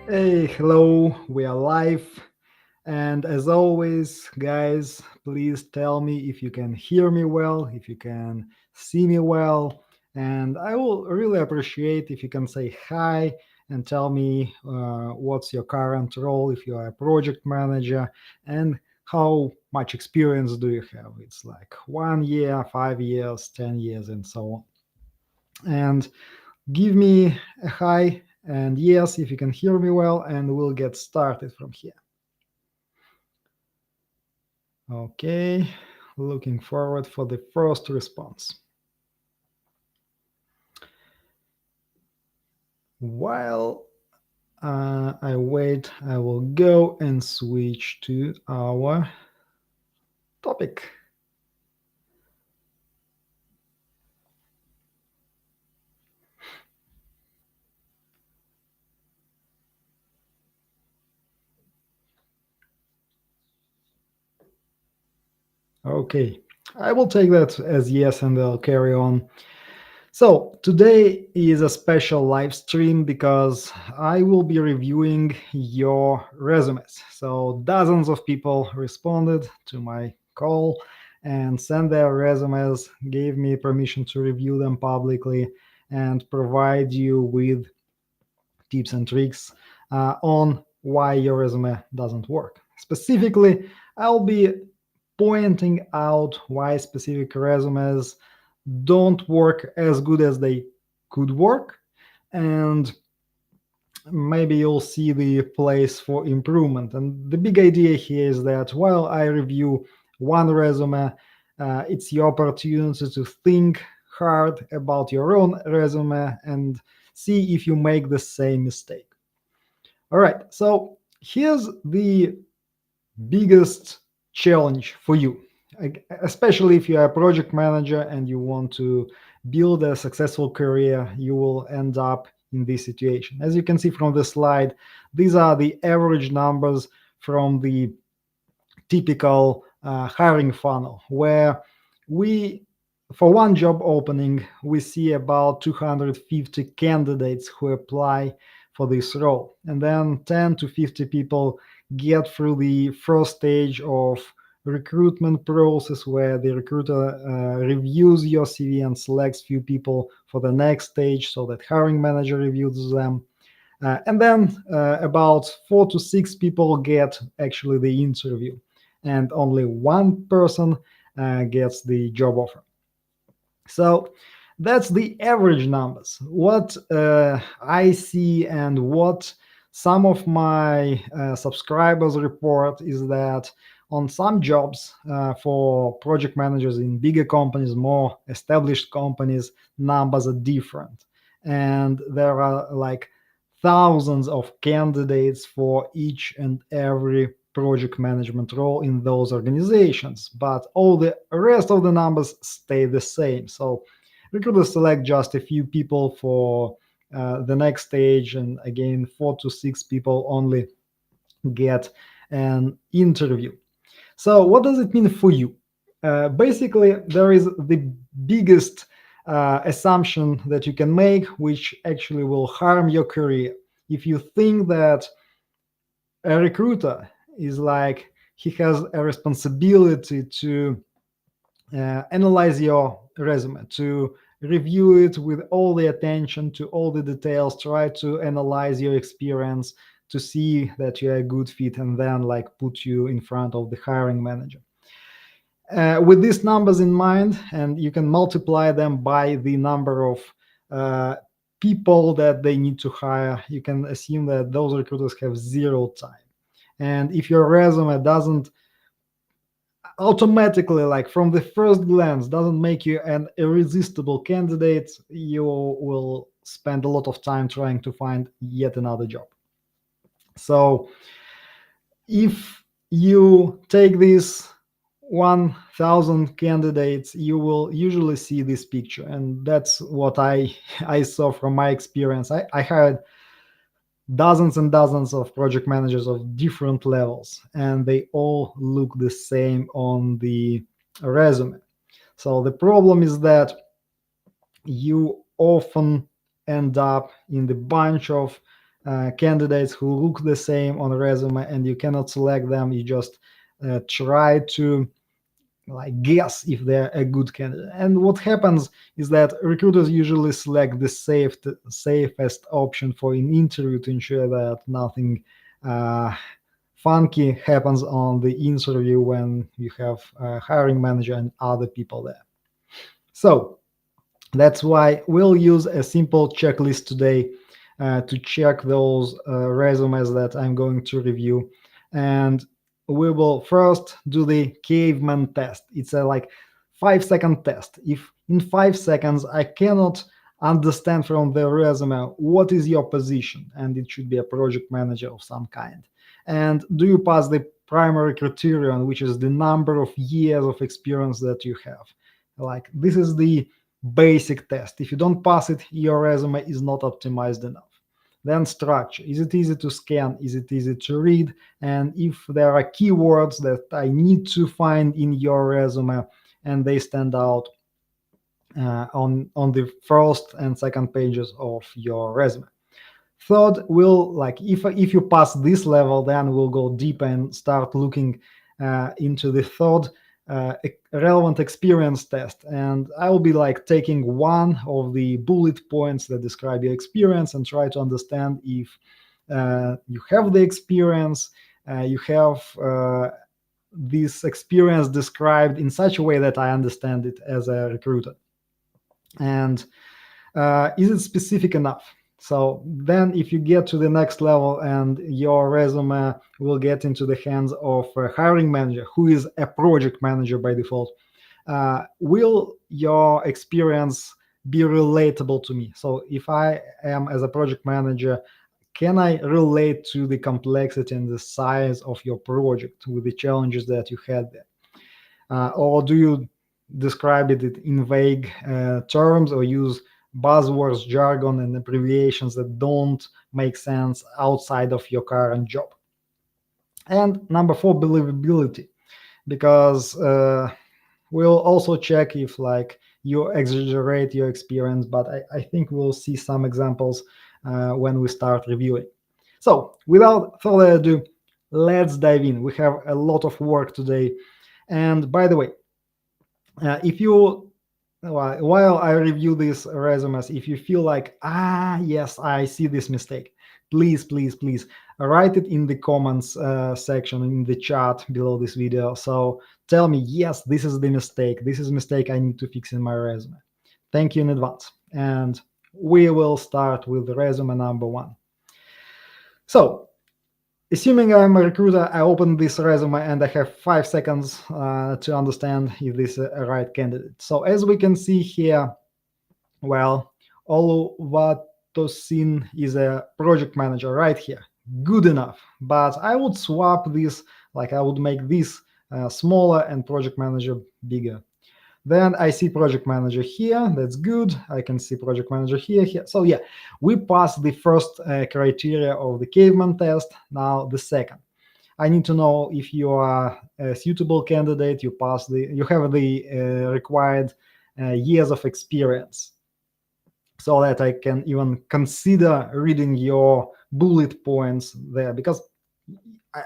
Hey, hello, we are live. And as always, guys, please tell me if you can hear me well, if you can see me well. And I will really appreciate if you can say hi and tell me what's your current role, if you are a project manager, and how much experience do you have. It's like 1 year, 5 years, 10 years, and so on. And give me a hi and yes if you can hear me well, and we'll get started from here. Okay, looking forward for the first response. While I wait, I will go and switch to our topic. Okay, I will take that as yes and I'll carry on. So, today is a special live stream because I will be reviewing your resumes. So, dozens of people responded to my call and sent their resumes, gave me permission to review them publicly and provide you with tips and tricks on why your resume doesn't work. Specifically, I'll be pointing out why specific resumes don't work as good as they could work, and maybe you'll see the place for improvement. And the big idea here is that while I review one resume, it's your opportunity to think hard about your own resume and see if you make the same mistake. All right, so here's the biggest challenge for you, especially if you are a project manager and you want to build a successful career. You will end up in this situation. As you can see from the slide, these are the average numbers from the typical hiring funnel, where we for one job opening we see about 250 candidates who apply for this role, and then 10 to 50 people get through the first stage of recruitment process, where the recruiter reviews your CV and selects few people for the next stage so that hiring manager reviews them. And then about 4 to 6 people get actually the interview, and only one person gets the job offer. So that's the average numbers. What I see and what some of my subscribers report is that on some jobs for project managers in bigger companies, more established companies, numbers are different. And there are like thousands of candidates for each and every project management role in those organizations, but all the rest of the numbers stay the same. So recruiters select just a few people for the next stage, and again, 4 to 6 people only get an interview. So, what does it mean for you? Basically, there is the biggest assumption that you can make, which actually will harm your career. If you think that a recruiter is like he has a responsibility to analyze your resume, to review it with all the attention to all the details, try to analyze your experience to see that you're a good fit, and then like put you in front of the hiring manager. With these numbers in mind, and you can multiply them by the number of uh, people that they need to hire, you can assume that those recruiters have zero time. And if your resume doesn't automatically, like from the first glance, doesn't make you an irresistible candidate, you will spend a lot of time trying to find yet another job. So if you take these 1,000 candidates, you will usually see this picture, and that's what I saw from my experience. I hired dozens and dozens of project managers of different levels, and they all look the same on the resume. So the problem is that you often end up in the bunch of candidates who look the same on a resume, and you cannot select them. You just try to like guess if they're a good candidate. And what happens is that recruiters usually select the safest option for an interview to ensure that nothing uh, funky happens on the interview when you have a hiring manager and other people there. So that's why we'll use a simple checklist today to check those resumes that I'm going to review. And we will first do the caveman test. It's a like 5 second test. If in 5 seconds I cannot understand from the resume what is your position, and it should be a project manager of some kind. And do you pass the primary criterion, which is the number of years of experience that you have? Like this is the basic test. If you don't pass it, your resume is not optimized enough. Then structure. Is it easy to scan? Is it easy to read? And if there are keywords that I need to find in your resume and they stand out on the first and second pages of your resume. Third, will like if you pass this level, then we'll go deep and start looking into the third relevant experience test. And I will be like taking one of the bullet points that describe your experience and try to understand if you have the experience, you have this experience described in such a way that I understand it as a recruiter. And is it specific enough? So then if you get to the next level and your resume will get into the hands of a hiring manager who is a project manager by default, will your experience be relatable to me? So if I am as a project manager, can I relate to the complexity and the size of your project with the challenges that you had there? Or do you describe it in vague terms or use buzzwords, jargon, and abbreviations that don't make sense outside of your current job? And number four, believability, because we'll also check if like you exaggerate your experience, but I think we'll see some examples when we start reviewing. So without further ado, let's dive in. We have a lot of work today. And by the way, if you while I review these resumes, if you feel like, yes, I see this mistake, please write it in the comments section in the chat below this video. So tell me, yes, this is the mistake. This is a mistake I need to fix in my resume. Thank you in advance. And we will start with resume number one. So assuming I'm a recruiter, I open this resume and I have 5 seconds to understand if this is a right candidate. So as we can see here, well, Oluvatosin is a project manager right here. Good enough. But I would swap this, like I would make this smaller and project manager bigger. Then I see project manager here. That's good. I can see project manager here. So yeah, we passed the first criteria of the caveman test. Now the second. I need to know if you are a suitable candidate. You have the required years of experience, so that I can even consider reading your bullet points there, because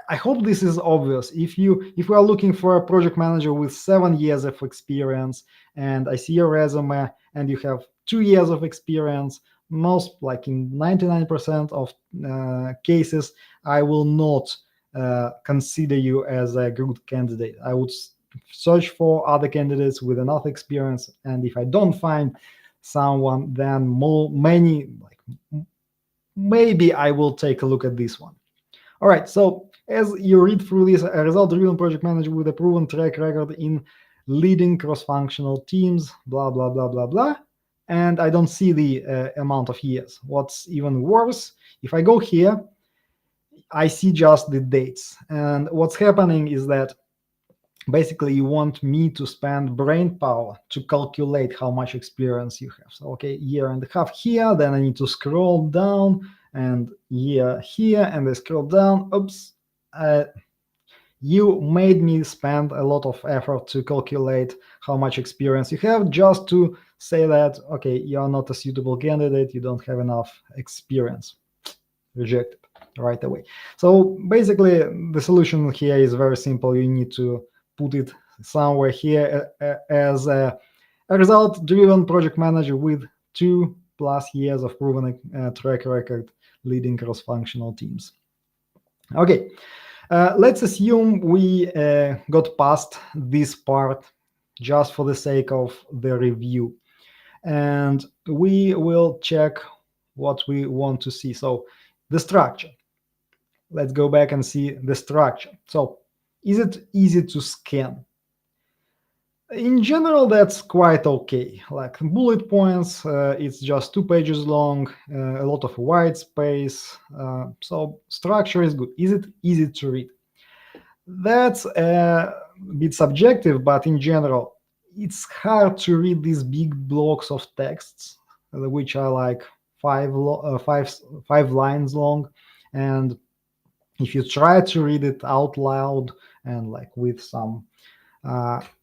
I hope this is obvious. If we are looking for a project manager with 7 years of experience, and I see your resume and you have 2 years of experience, most like in 99% of cases, I will not consider you as a good candidate. I would search for other candidates with enough experience, and if I don't find someone, then maybe I will take a look at this one. All right, so as you read through this, a result-driven project manager with a proven track record in leading cross-functional teams, blah, blah, blah, blah, blah. And I don't see the amount of years. What's even worse, if I go here, I see just the dates. And what's happening is that basically you want me to spend brain power to calculate how much experience you have. So, okay, year and a half here, then I need to scroll down and year here, and I scroll down. Oops. You made me spend a lot of effort to calculate how much experience you have just to say that, okay, you're not a suitable candidate, you don't have enough experience. reject it right away. So basically, the solution here is very simple. You need to put it somewhere here as a result-driven project manager with 2+ years of proven track record leading cross-functional teams. Okay, let's assume we got past this part just for the sake of the review. And we will check what we want to see. So the structure. Let's go back and see the structure. So is it easy to scan? In general, that's quite okay. Like bullet points, it's just 2 pages long, a lot of white space. So structure is good. Is it easy to read? That's a bit subjective, but in general, it's hard to read these big blocks of texts, which are like five lines long. And if you try to read it out loud and like with some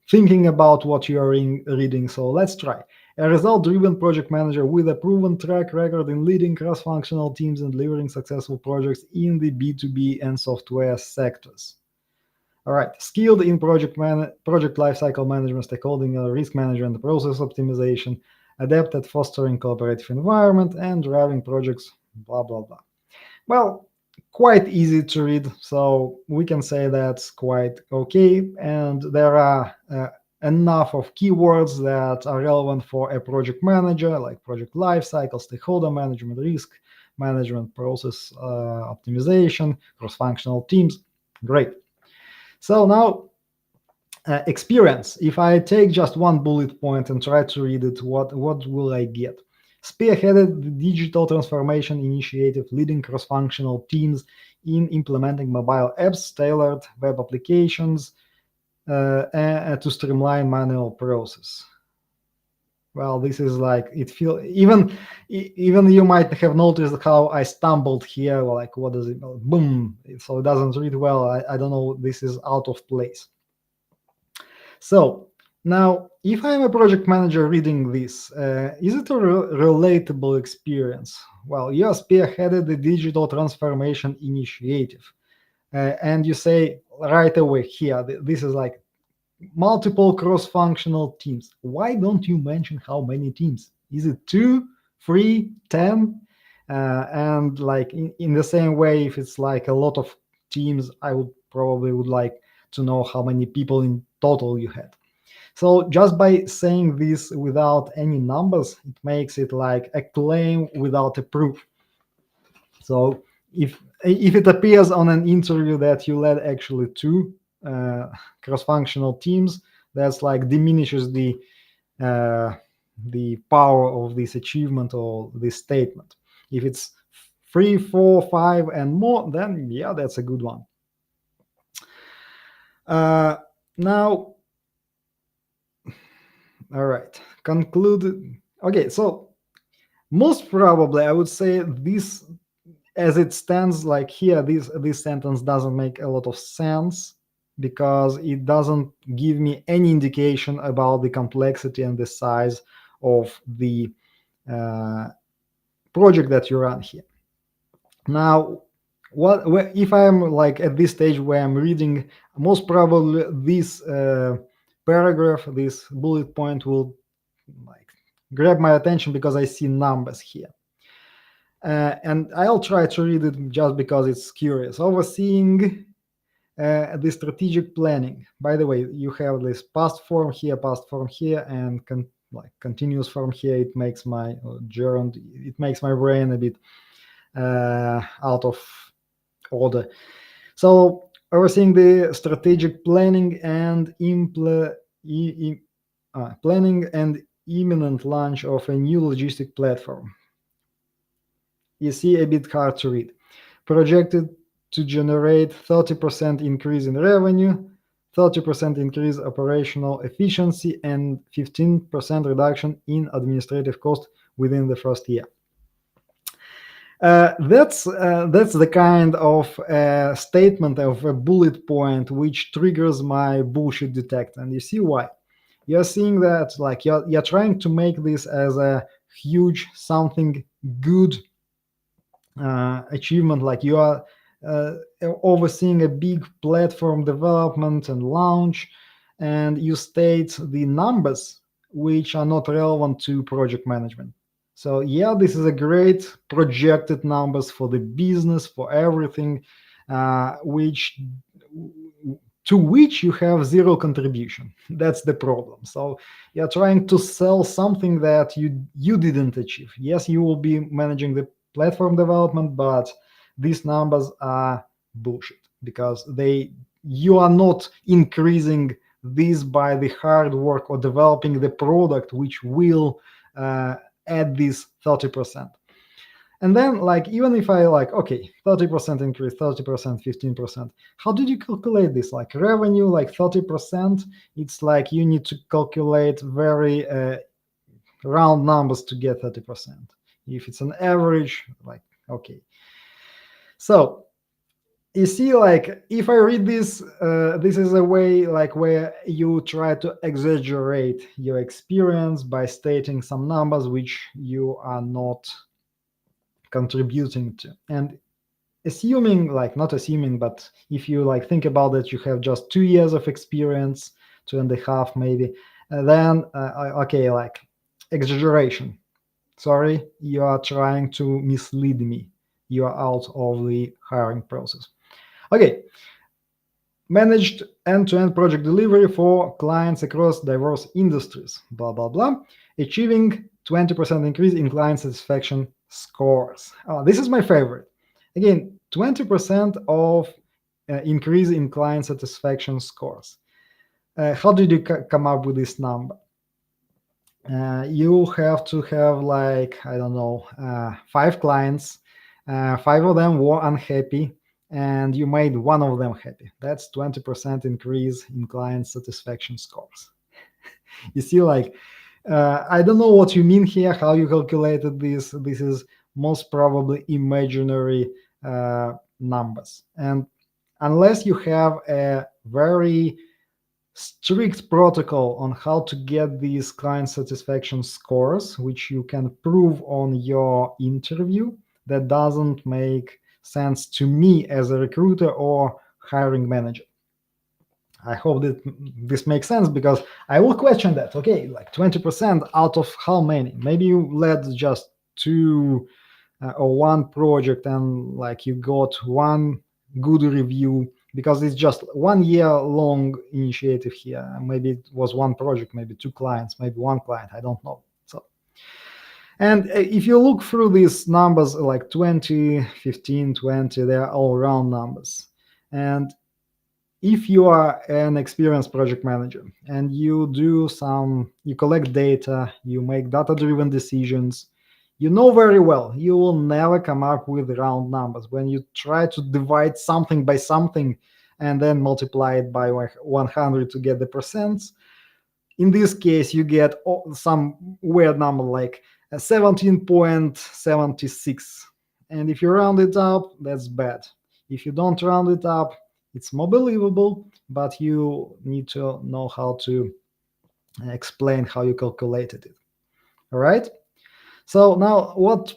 thinking about what you are reading, so let's try. A result-driven project manager with a proven track record in leading cross-functional teams and delivering successful projects in the B2B and software sectors. All right, skilled in project lifecycle management, stakeholder risk management, process optimization, adept at fostering cooperative environment and driving projects, blah, blah, blah. Well, quite easy to read, so we can say that's quite okay. And there are enough of keywords that are relevant for a project manager, like project lifecycle, stakeholder management, risk management, process optimization, cross-functional teams. Great. So now, experience. If I take just one bullet point and try to read it, what will I get? Spearheaded the digital transformation initiative, leading cross-functional teams in implementing mobile apps, tailored web applications to streamline manual process. Well, this is like, it feels, even you might have noticed how I stumbled here, like what does it, boom, so it doesn't read well. I don't know, this is out of place. So now, if I'm a project manager reading this, is it a relatable experience? Well, you spearheaded the digital transformation initiative, and you say right away here, this is like multiple cross-functional teams. Why don't you mention how many teams? Is it 2, 3, 10? And like in the same way, if it's like a lot of teams, I would like to know how many people in total you had. So just by saying this without any numbers, it makes it like a claim without a proof. So if it appears on an interview that you led actually 2 cross-functional teams, that's like diminishes the power of this achievement or this statement. If it's 3, 4, 5, and more, then yeah, that's a good one. Now, all right, concluded. Okay, so most probably I would say this, as it stands, like here, this sentence doesn't make a lot of sense because it doesn't give me any indication about the complexity and the size of the project that you run here. Now, if I'm like at this stage where I'm reading, most probably this paragraph, this bullet point will like grab my attention because I see numbers here. And I'll try to read it just because it's curious. Overseeing the strategic planning. By the way, you have this past form here, and continuous form here. It makes my gerund. It makes my brain a bit out of order. So overseeing the strategic planning and planning and imminent launch of a new logistic platform. You see, a bit hard to read. Projected to generate 30% increase in revenue, 30% increase operational efficiency, and 15% reduction in administrative cost within the first year. That's the kind of statement of a bullet point which triggers my bullshit detector, and you see why. You're seeing that like you're trying to make this as a huge something good achievement, like you are uh, overseeing a big platform development and launch, and you state the numbers which are not relevant to project management. So yeah, this is a great projected numbers for the business, for everything, which to which you have zero contribution. That's the problem. So you're trying to sell something that you didn't achieve. Yes, you will be managing the platform development, but these numbers are bullshit because they you are not increasing this by the hard work or developing the product which will uh, add this 30%. And then, like, even if I like, okay, 30% increase, 30%, 15%, how did you calculate this? Like revenue, like 30%, it's like you need to calculate very round numbers to get 30%. If it's an average, like, okay. So you see, like, if I read this, this is a way like where you try to exaggerate your experience by stating some numbers which you are not contributing to. And assuming, like, not assuming, but if you like think about it, you have just 2 years of experience, 2.5 maybe, then okay, like, exaggeration. Sorry, you are trying to mislead me. You are out of the hiring process. Okay, managed end-to-end project delivery for clients across diverse industries, blah blah blah, achieving 20% increase in client satisfaction scores. This is my favorite. Again, 20% of increase in client satisfaction scores. How did you come up with this number? You have to have, like, I don't know, 5 clients, 5 of them were unhappy, and you made one of them happy. That's 20% increase in client satisfaction scores. You see, like, I don't know what you mean here, how you calculated this. This is most probably imaginary numbers. And unless you have a very strict protocol on how to get these client satisfaction scores, which you can prove on your interview, that doesn't make sense to me as a recruiter or hiring manager. I hope that this makes sense, because I will question that. Okay, like 20% out of how many? Maybe you led just two or one project, and like you got one good review, because it's just 1 year long initiative here. Maybe it was one project, maybe 2 clients, maybe one client. I don't know. So, and if you look through these numbers, like 20, 15, 20, they are all round numbers. And if you are an experienced project manager and you collect data, you make data driven decisions, you know very well you will never come up with round numbers when you try to divide something by something and then multiply it by 100 to get the percents. In this case, you get some weird number like 17.76. And if you round it up, that's bad. If you don't round it up, it's more believable, but you need to know how to explain how you calculated it. All right. So now what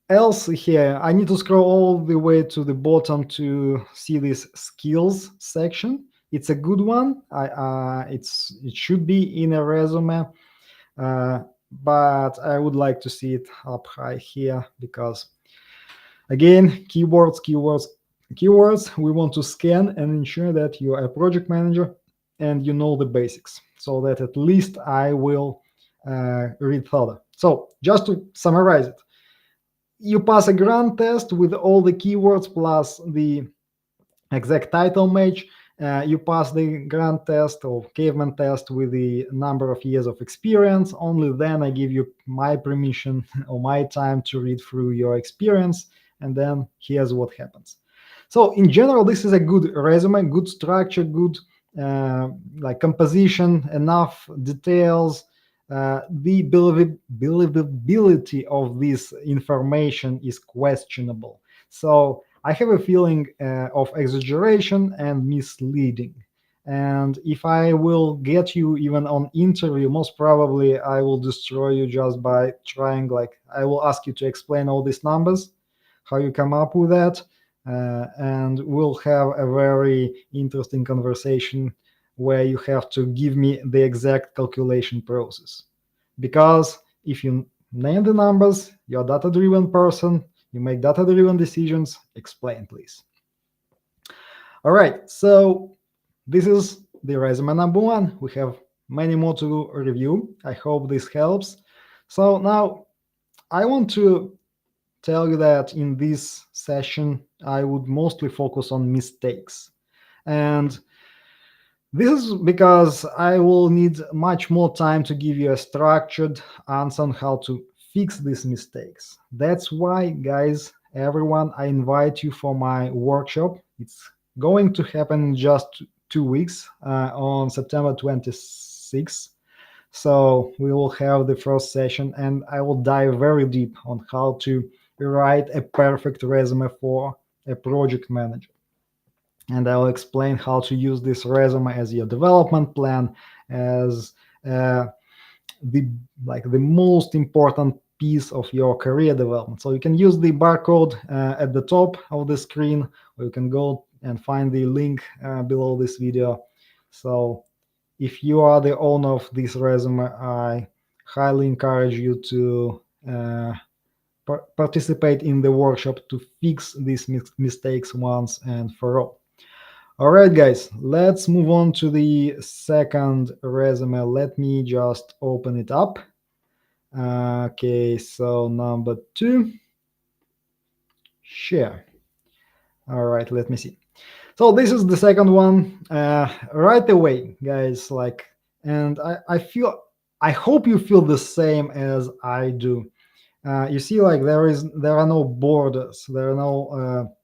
else here? I need to scroll all the way to the bottom to see this skills section. It's a good one. It should be in a resume, uh, but I would like to see it up high here, because again, keywords, keywords, keywords. We want to scan and ensure that you are a project manager and you know the basics, so that at least I will read further. So just to summarize it, you pass a grunt test with all the keywords plus the exact title match. You pass the grunt test or caveman test with the number of years of experience. Only then I give you my permission or my time to read through your experience, and then here's what happens. So in general, this is a good resume, good structure, good like composition, enough details. The believability of this information is questionable. So I have a feeling of exaggeration and misleading. And if I will get you even on interview, most probably I will destroy you just by trying, like, I will ask you to explain all these numbers how you come up with that, and we'll have a very interesting conversation where you have to give me the exact calculation process. Because if you name the numbers, you're a data-driven person, you make data-driven decisions. Explain, please. All right, so this is the resume number one. We have many more to review. I hope this helps. So now I want to tell you that in this session, I would mostly focus on mistakes. And this is because I will need much more time to give you a structured answer on how to fix these mistakes. That's why, guys, everyone, I invite you for my workshop. It's going to happen in just 2 weeks on September 26th. So we will have the first session, and I will dive very deep on how to write a perfect resume for a project manager. And I'll explain how to use this resume as your development plan, as uh, the the most important piece of your career development. So you can use the barcode at the top of the screen, or you can go and find the link below this video. So if you are the owner of this resume, I highly encourage you to participate in the workshop to fix these mistakes once and for all. All right, guys, let's move on to the second resume. Let me just open it up. Okay, so number two, share. All right, let me see. So this is the second one. Right away, guys, and I hope you feel the same as I do. You see, there are no borders, there are no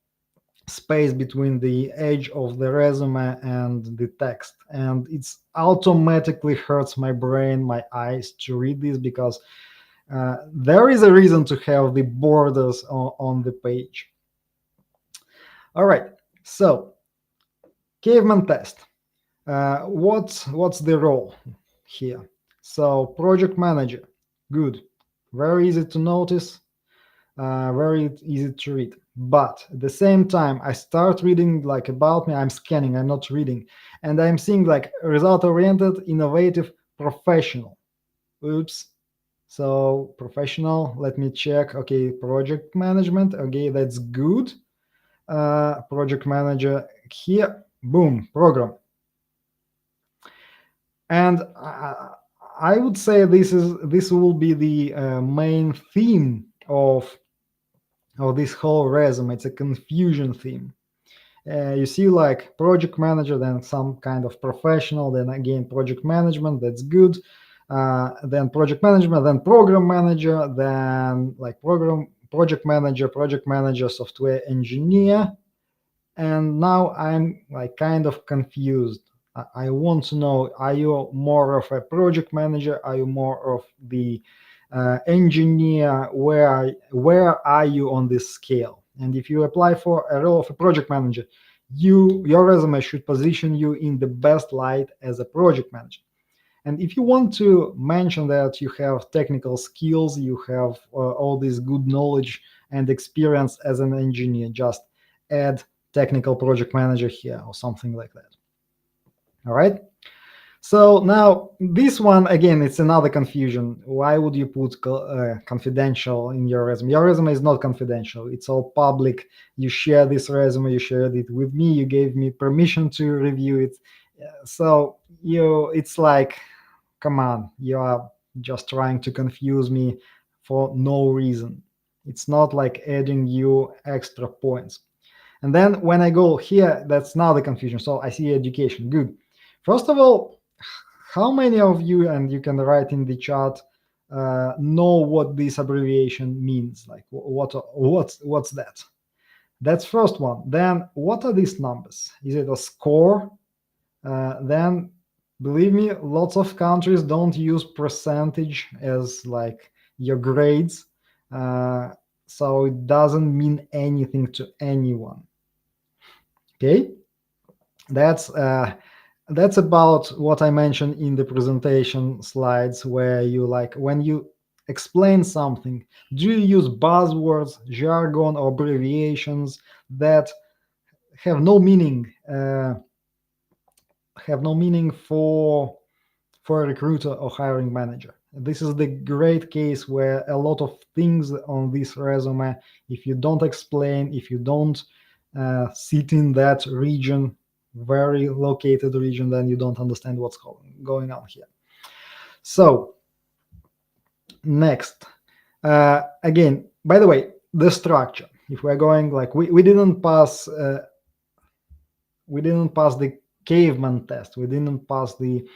space between the edge of the resume and the text, and it's automatically hurts my brain, my eyes to read this, because there is a reason to have the borders on the page. All right, so caveman test. What's the role here? So project manager, good, very easy to notice, very easy to read. But at the same time, I start reading about me. I'm scanning, I'm not reading, and I'm seeing result oriented, innovative, professional. Oops. So professional, let me check. Okay, project management. Okay, that's good. Project manager here. Boom, program. And I would say this will be the main theme of this whole resume. It's a confusion theme. You see project manager, then some kind of professional, then again project management, that's good. Then project management, then program manager, then project manager, software engineer. And now I'm kind of confused. I want to know, are you more of a project manager? Are you more of the engineer? Where are you on this scale? And if you apply for a role of a project manager, your resume should position you in the best light as a project manager. And if you want to mention that you have technical skills, you have all this good knowledge and experience as an engineer, just add technical project manager here or something like that. All right. So now this one, again, it's another confusion. Why would you put confidential in your resume? Your resume is not confidential. It's all public. You share this resume, you shared it with me, you gave me permission to review it. So it's come on, you are just trying to confuse me for no reason. It's not like adding you extra points. And then when I go here, that's now the confusion. So I see education. Good. First of all, how many of you, and you can write in the chat, know what this abbreviation means? What's that? That's first one. Then what are these numbers? Is it a score? Then believe me, lots of countries don't use percentage as your grades. So it doesn't mean anything to anyone. Okay, that's about what I mentioned in the presentation slides, where you when you explain something? Do you use buzzwords, jargon, or abbreviations that have no meaning? Have no meaning for a recruiter or hiring manager. This is the great case where a lot of things on this resume, if you don't explain, if you don't sit in that region, very located region, then you don't understand what's going on here. So next, again, by the way, the structure. If we're going like we didn't pass the caveman test. We didn't pass the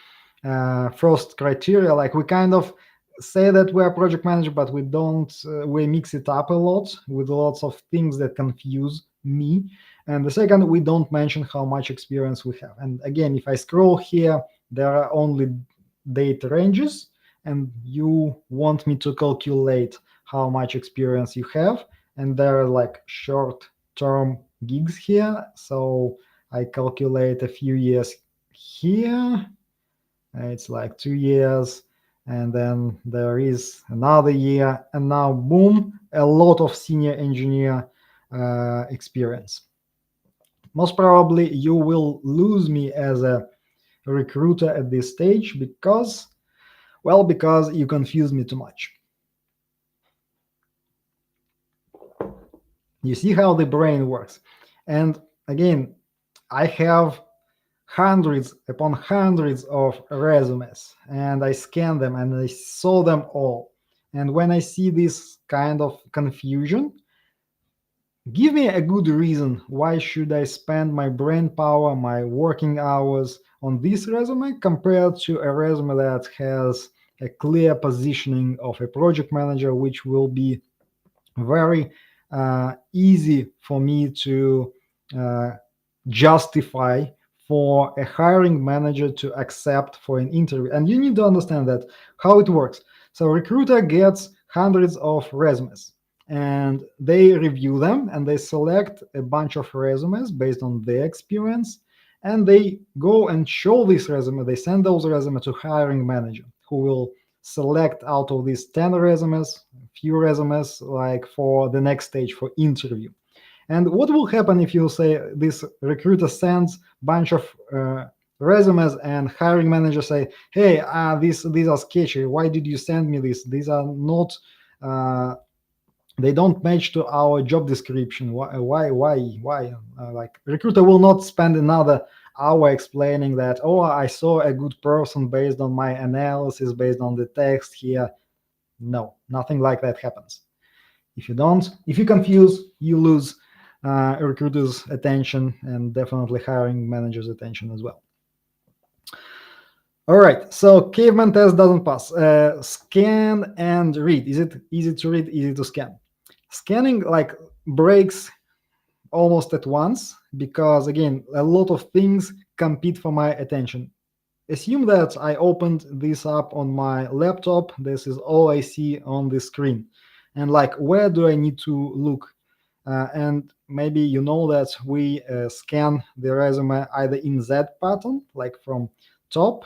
first criteria. Like we kind of say that we're a project manager, but we don't. We mix it up a lot with lots of things that confuse me. And the second, we don't mention how much experience we have. And again, if I scroll here, there are only date ranges, and you want me to calculate how much experience you have. And there are like short-term gigs here. So I calculate a few years here. It's like 2 years, and then there is another year, and now boom, a lot of senior engineer experience. Most probably you will lose me as a recruiter at this stage because you confuse me too much. You see how the brain works. And again, I have hundreds upon hundreds of resumes, and I scan them and I saw them all. And when I see this kind of confusion, give me a good reason why should I spend my brain power, my working hours on this resume compared to a resume that has a clear positioning of a project manager, which will be very easy for me to justify for a hiring manager to accept for an interview. And you need to understand that how it works. So recruiter gets hundreds of resumes, and they review them and they select a bunch of resumes based on their experience, and they go and show this resume. They send those resumes to hiring manager, who will select out of these 10 resumes, a few resumes, like for the next stage for interview. And what will happen if you say this recruiter sends bunch of resumes and hiring manager say, hey, these are sketchy. Why did you send me this? These are not, they don't match to our job description. Why? Like recruiter will not spend another hour explaining that, oh, I saw a good person based on my analysis, based on the text here. No, nothing like that happens. If you confuse, you lose recruiters' attention and definitely hiring managers' attention as well. All right, so caveman test doesn't pass. Scan and read. Is it easy to read, easy to scan? Scanning like breaks almost at once because, again, a lot of things compete for my attention. Assume that I opened this up on my laptop. This is all I see on the screen. And like, where do I need to look? And maybe you know that we scan the resume either in Z pattern, like from top,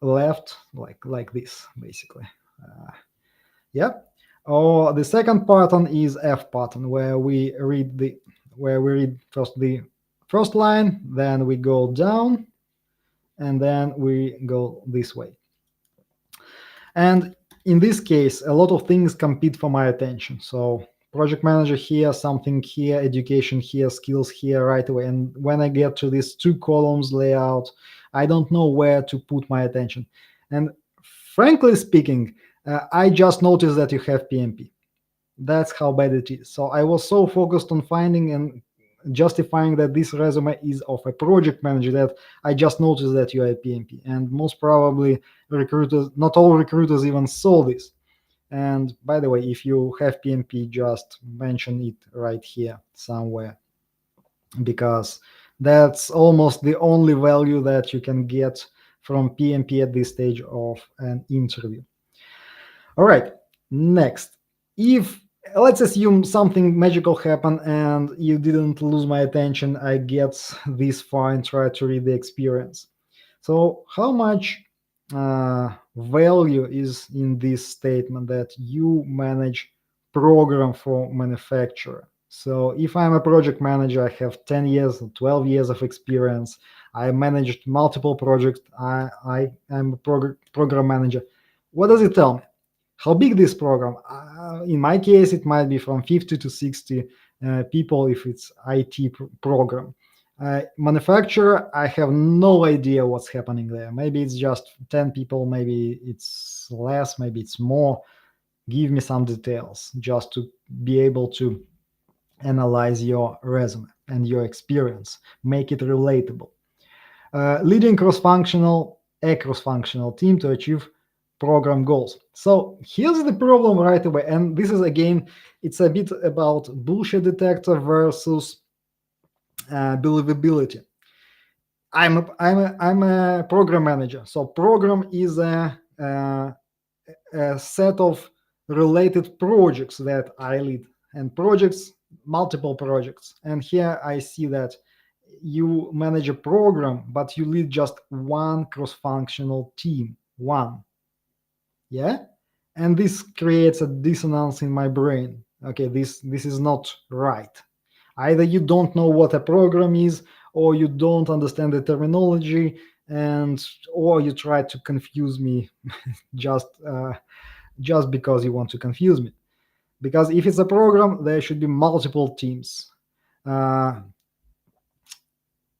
left, like this, basically. Yeah. Or the second pattern is F pattern, where we read first the first line, then we go down, and then we go this way. And in this case, a lot of things compete for my attention. So project manager here, something here, education here, skills here right away. And when I get to this 2 columns layout, I don't know where to put my attention. And frankly speaking, I just noticed that you have PMP. That's how bad it is. So I was so focused on finding and justifying that this resume is of a project manager that I just noticed that you are a PMP. And most probably recruiters, not all recruiters even saw this. And by the way, if you have PMP, just mention it right here somewhere, because that's almost the only value that you can get from PMP at this stage of an interview. All right, next. If let's assume something magical happened and you didn't lose my attention, I get this far and try to read the experience. So how much value is in this statement that you manage program for manufacturer. So if I'm a project manager, I have 10 years, 12 years of experience. I managed multiple projects. I'm a program manager. What does it tell me? How big this program? In my case, it might be from 50 to 60 people if it's IT program. Manufacturer, I have no idea what's happening there. Maybe it's just 10 people, maybe it's less, maybe it's more. Give me some details just to be able to analyze your resume and your experience, make it relatable. Leading a cross-functional team to achieve program goals. So here's the problem right away, and this is again, it's a bit about bullshit detector versus believability. I'm a program manager. So program is a set of related projects that I lead, and projects, multiple projects. And here I see that you manage a program, but you lead just one cross-functional team, one. Yeah, and this creates a dissonance in my brain. Okay, this is not right. Either you don't know what a program is, or you don't understand the terminology, and or you try to confuse me just just because you want to confuse me. Because if it's a program, there should be multiple teams. Uh,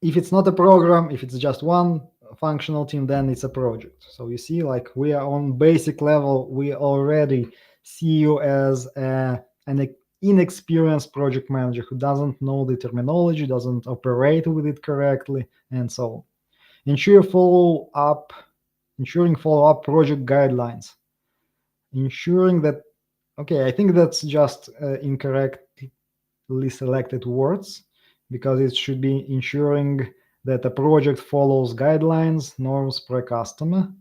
if it's not a program, if it's just one functional team, then it's a project. So you see, like, we are on basic level, we already see you as an inexperienced project manager who doesn't know the terminology, doesn't operate with it correctly, and so on. Ensure follow up, ensuring follow up project guidelines, ensuring that, okay, I think that's just incorrectly selected words, because it should be ensuring that a project follows guidelines, norms per customer,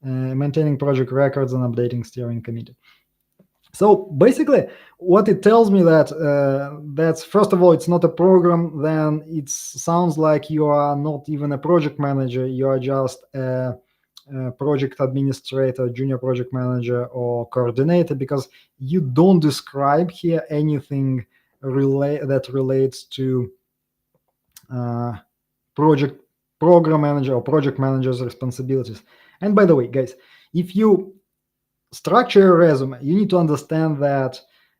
maintaining project records and updating steering committee. So basically, what it tells me that that's, first of all, it's not a program. Then it sounds like you are not even a project manager. You are just a project administrator, junior project manager, or coordinator, because you don't describe here anything that relates to uh, project program manager or project manager's responsibilities. And by the way, guys, if you structure your resume, you need to understand that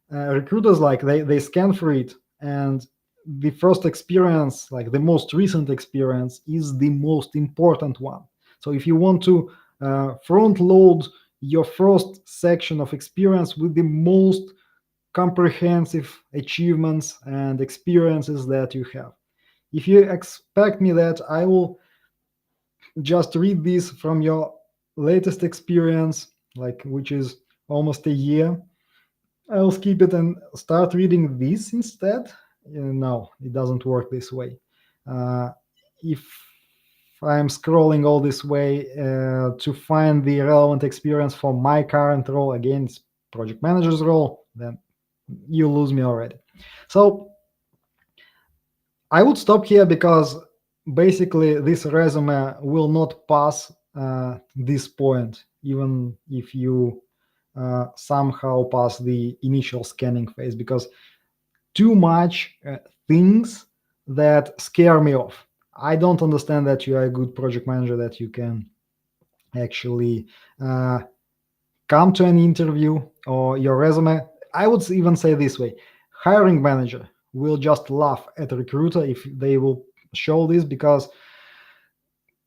recruiters, like, they scan through it, and the first experience, like the most recent experience, is the most important one. So if you want to front load your first section of experience with the most comprehensive achievements and experiences that you have, if you expect me that I will just read this from your latest experience, like, which is almost a year, I'll skip it and start reading this instead. No, it doesn't work this way. If I'm scrolling all this way to find the relevant experience for my current role, again, it's project manager's role, then you lose me already. So I would stop here, because basically this resume will not pass this point, even if you somehow pass the initial scanning phase, because too much things that scare me off. I don't understand that you are a good project manager, that you can actually come to an interview, or your resume. I would even say this way: hiring manager will just laugh at a recruiter if they will show this, because,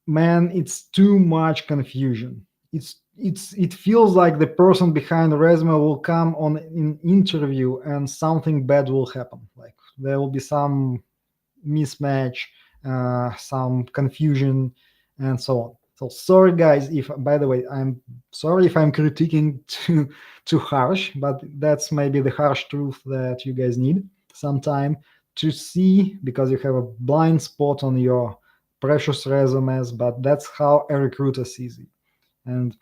man, it's too much confusion. It feels like the person behind the resume will come on an interview and something bad will happen. Like, there will be some mismatch, some confusion, and so on. So sorry, guys. If, by the way, I'm sorry if I'm critiquing too harsh, but that's maybe the harsh truth that you guys need sometime to see, because you have a blind spot on your precious resumes. But that's how a recruiter sees it. And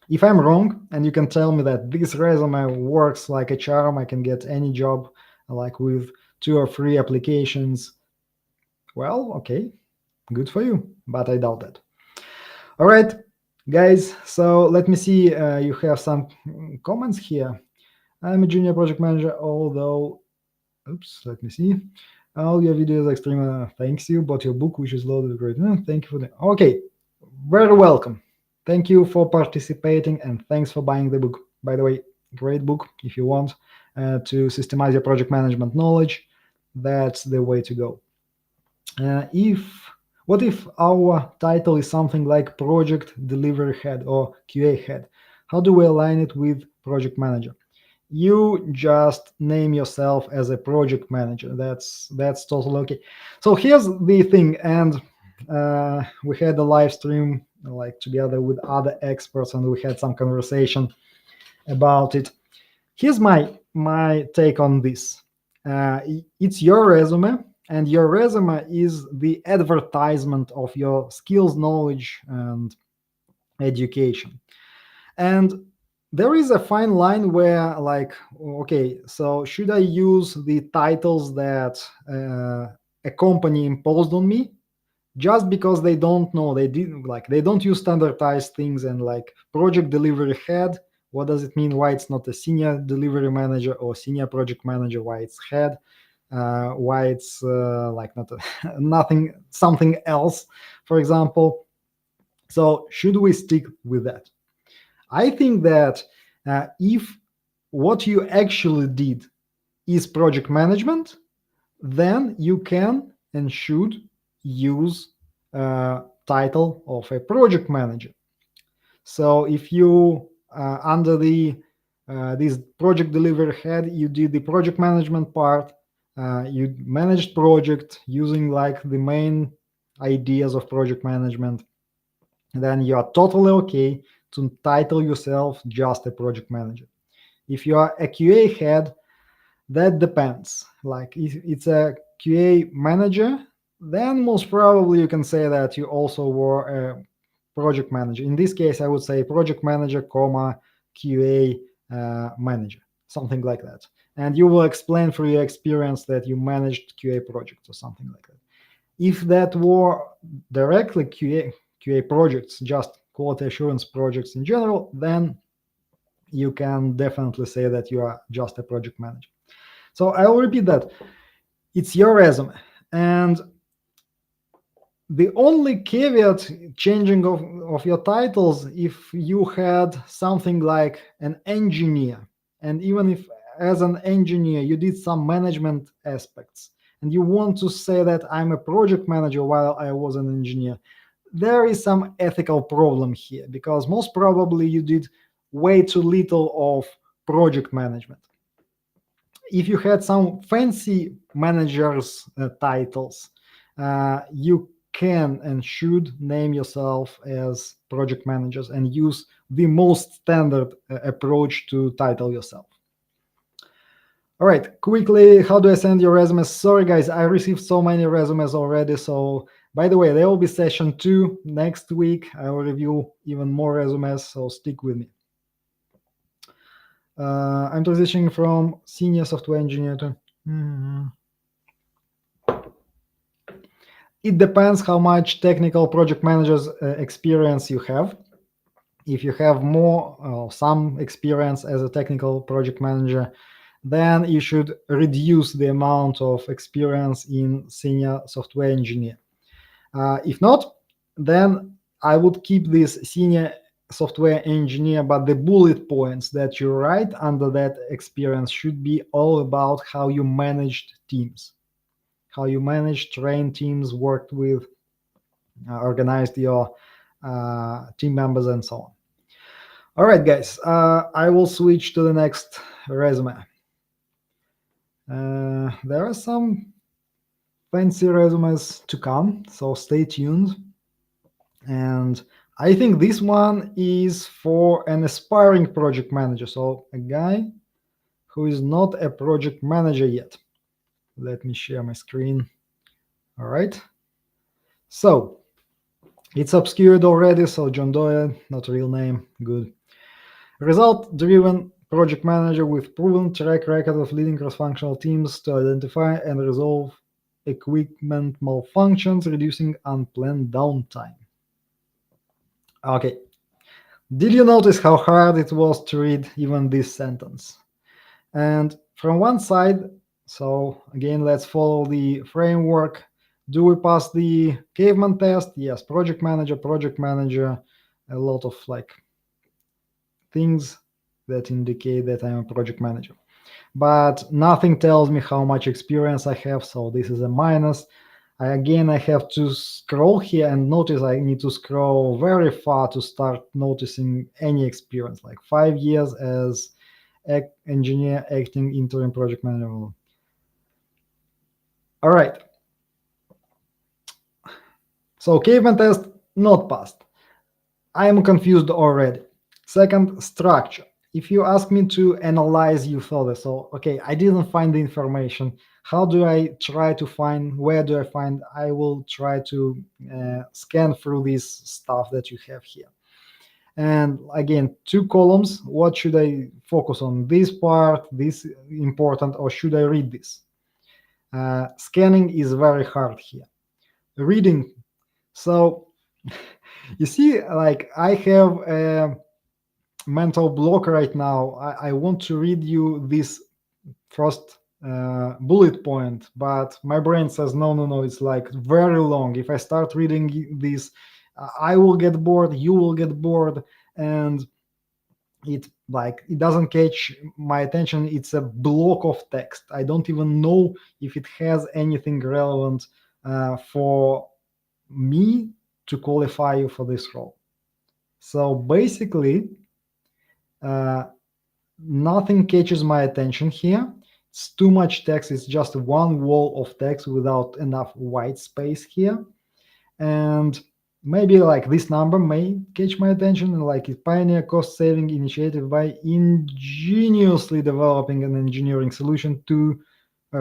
if I'm wrong, and you can tell me that this resume works like a charm, I can get any job, like, with 2 or 3 applications, well, okay, good for you, but I doubt that. All right. Guys, so let me see. You have some comments here. I'm a junior project manager, although, oops, let me see. All your videos are extremely thanks you. Bought your book, which is loaded with great. Thank you for the. Okay, very welcome. Thank you for participating and thanks for buying the book. By the way, great book if you want to systemize your project management knowledge. That's the way to go. If what if our title is something like project delivery head or QA head? How do we align it with project manager? You just name yourself as a project manager. That's totally okay. So here's the thing, and we had a live stream like together with other experts, and we had some conversation about it. Here's my take on this. It's your resume, and your resume is the advertisement of your skills, knowledge, and education. And there is a fine line where, like, okay, so should I use the titles that a company imposed on me just because they don't know, they didn't, like, they don't use standardized things, and like project delivery head, what does it mean? Why it's not a senior delivery manager or senior project manager? Why it's head? Why it's like not nothing, something else, for example? So should we stick with that? I think that if what you actually did is project management, then you can and should use title of a project manager. So if you under the this project delivery head, you did the project management part, you managed project using like the main ideas of project management, then you are totally okay to title yourself just a project manager. If you are a QA head, that depends. Like if it's a QA manager, then most probably you can say that you also were a project manager. In this case, I would say project manager, comma QA manager, something like that. And you will explain through your experience that you managed QA projects or something like that. If that were directly QA projects, just quality assurance projects in general, then you can definitely say that you are just a project manager. So I'll repeat that. It's your resume. And the only caveat changing of your titles, if you had something like an engineer, and even if as an engineer you did some management aspects, and you want to say that I'm a project manager while I was an engineer, there is some ethical problem here, because most probably you did way too little of project management. If you had some fancy managers titles, you can and should name yourself as project managers and use the most standard approach to title yourself. All right, quickly, how do I send your resumes? Sorry, guys, I received so many resumes already. So, by the way, there will be session 2 next week. I will review even more resumes, so stick with me. I'm transitioning from senior software engineer to. It depends how much technical project managers experience you have. If you have more some experience as a technical project manager, then you should reduce the amount of experience in senior software engineer. If not, then I would keep this senior software engineer, but the bullet points that you write under that experience should be all about how you managed teams, how you managed, trained teams, worked with, organized your team members, and so on. All right, guys, I will switch to the next resume. There are some fancy resumes to come, so stay tuned. And I think this one is for an aspiring project manager, so a guy who is not a project manager yet. Let me share my screen. All right. So it's obscured already, so John Doyle, not real name, good. Result-driven project manager with proven track record of leading cross-functional teams to identify and resolve equipment malfunctions, reducing unplanned downtime. Okay, Did you notice how hard it was to read even this sentence? And from one side, so again, let's follow the framework. Do we pass the caveman test? Yes, project manager, a lot of like things that indicate that I'm a project manager. But nothing tells me how much experience I have, so this is a minus. I have to scroll here and notice I need to scroll very far to start noticing any experience, like 5 years as engineer, acting, interim project manager. All right, so caveman test not passed. I am confused already. Second, structure. If you ask me to analyze you further, so okay, I didn't find the information. How do I try to find? Where do I find? I will try to scan through this stuff that you have here. And again, two columns. What should I focus on? This part, this important, or should I read this? Scanning is very hard here. Reading. So you see, like I have a mental block right now. I want to read you this first bullet point, but my brain says no, no, no. It's like very long. If I start reading this, I will get bored. You will get bored, and it doesn't catch my attention. It's a block of text. I don't even know if it has anything relevant for me to qualify you for this role. So basically, uh, nothing catches my attention here. It's too much text. It's just one wall of text without enough white space here. And maybe like this number may catch my attention, like a pioneer cost saving initiative by ingeniously developing an engineering solution to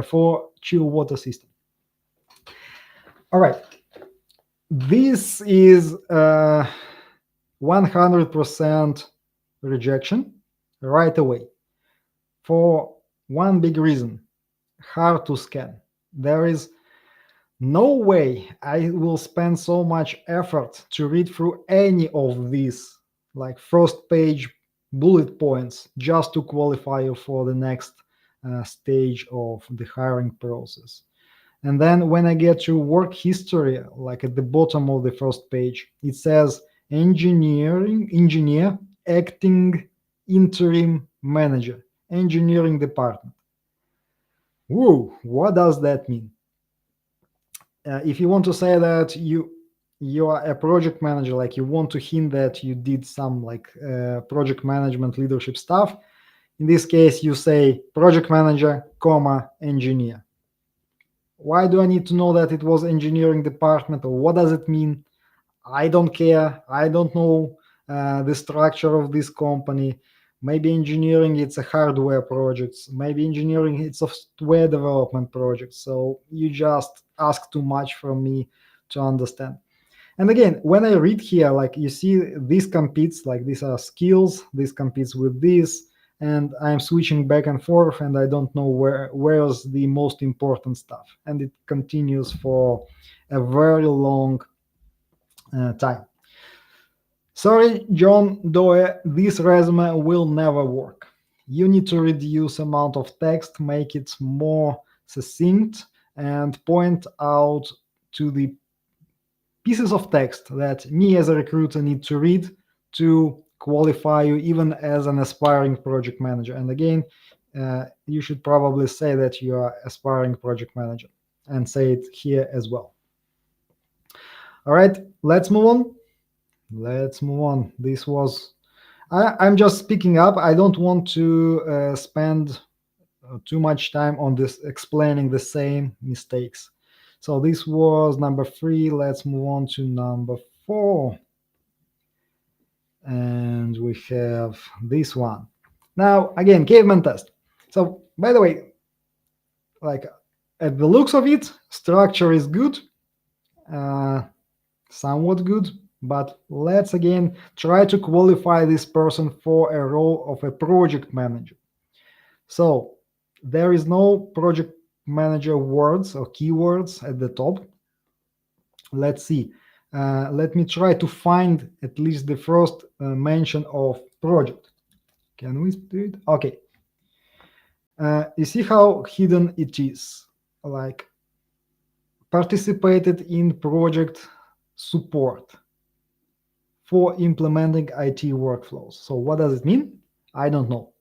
for chill water system. All right, this is 100% rejection right away for one big reason: hard to scan. There is no way I will spend so much effort to read through any of these like first page bullet points just to qualify you for the next stage of the hiring process. And then when I get to work history, like at the bottom of the first page, it says engineer, acting, interim manager, engineering department. Whoa, what does that mean? If you want to say that you are a project manager, like you want to hint that you did some like project management leadership stuff, in this case you say project manager comma engineer. Why do I need to know that it was engineering department, or what does it mean? I don't care. I don't know the structure of this company. Maybe engineering it's a hardware project. Maybe engineering it's software development project. So you just ask too much from me to understand. And again, when I read here, like you see, this competes, like these are skills, this competes with this, and I'm switching back and forth, and I don't know where's the most important stuff. And it continues for a very long time. Sorry, John Doe, this resume will never work. You need to reduce amount of text, make it more succinct, and point out to the pieces of text that me as a recruiter need to read to qualify you even as an aspiring project manager. And again, you should probably say that you are aspiring project manager and say it here as well. All right, let's move on. This was I'm just speaking up. I don't want to spend too much time on this explaining the same mistakes. So this was number 3. Let's move on to number 4. And we have this one. Now, again, caveman test. So, by the way, like at the looks of it, structure is good, uh, somewhat good, but let's again try to qualify this person for a role of a project manager. So, there is no project manager words or keywords at the top. Let's see. Let me try to find at least the first mention of project. Can we do it? Okay. You see how hidden it is? Like participated in project support for implementing IT workflows. So what does it mean? I don't know.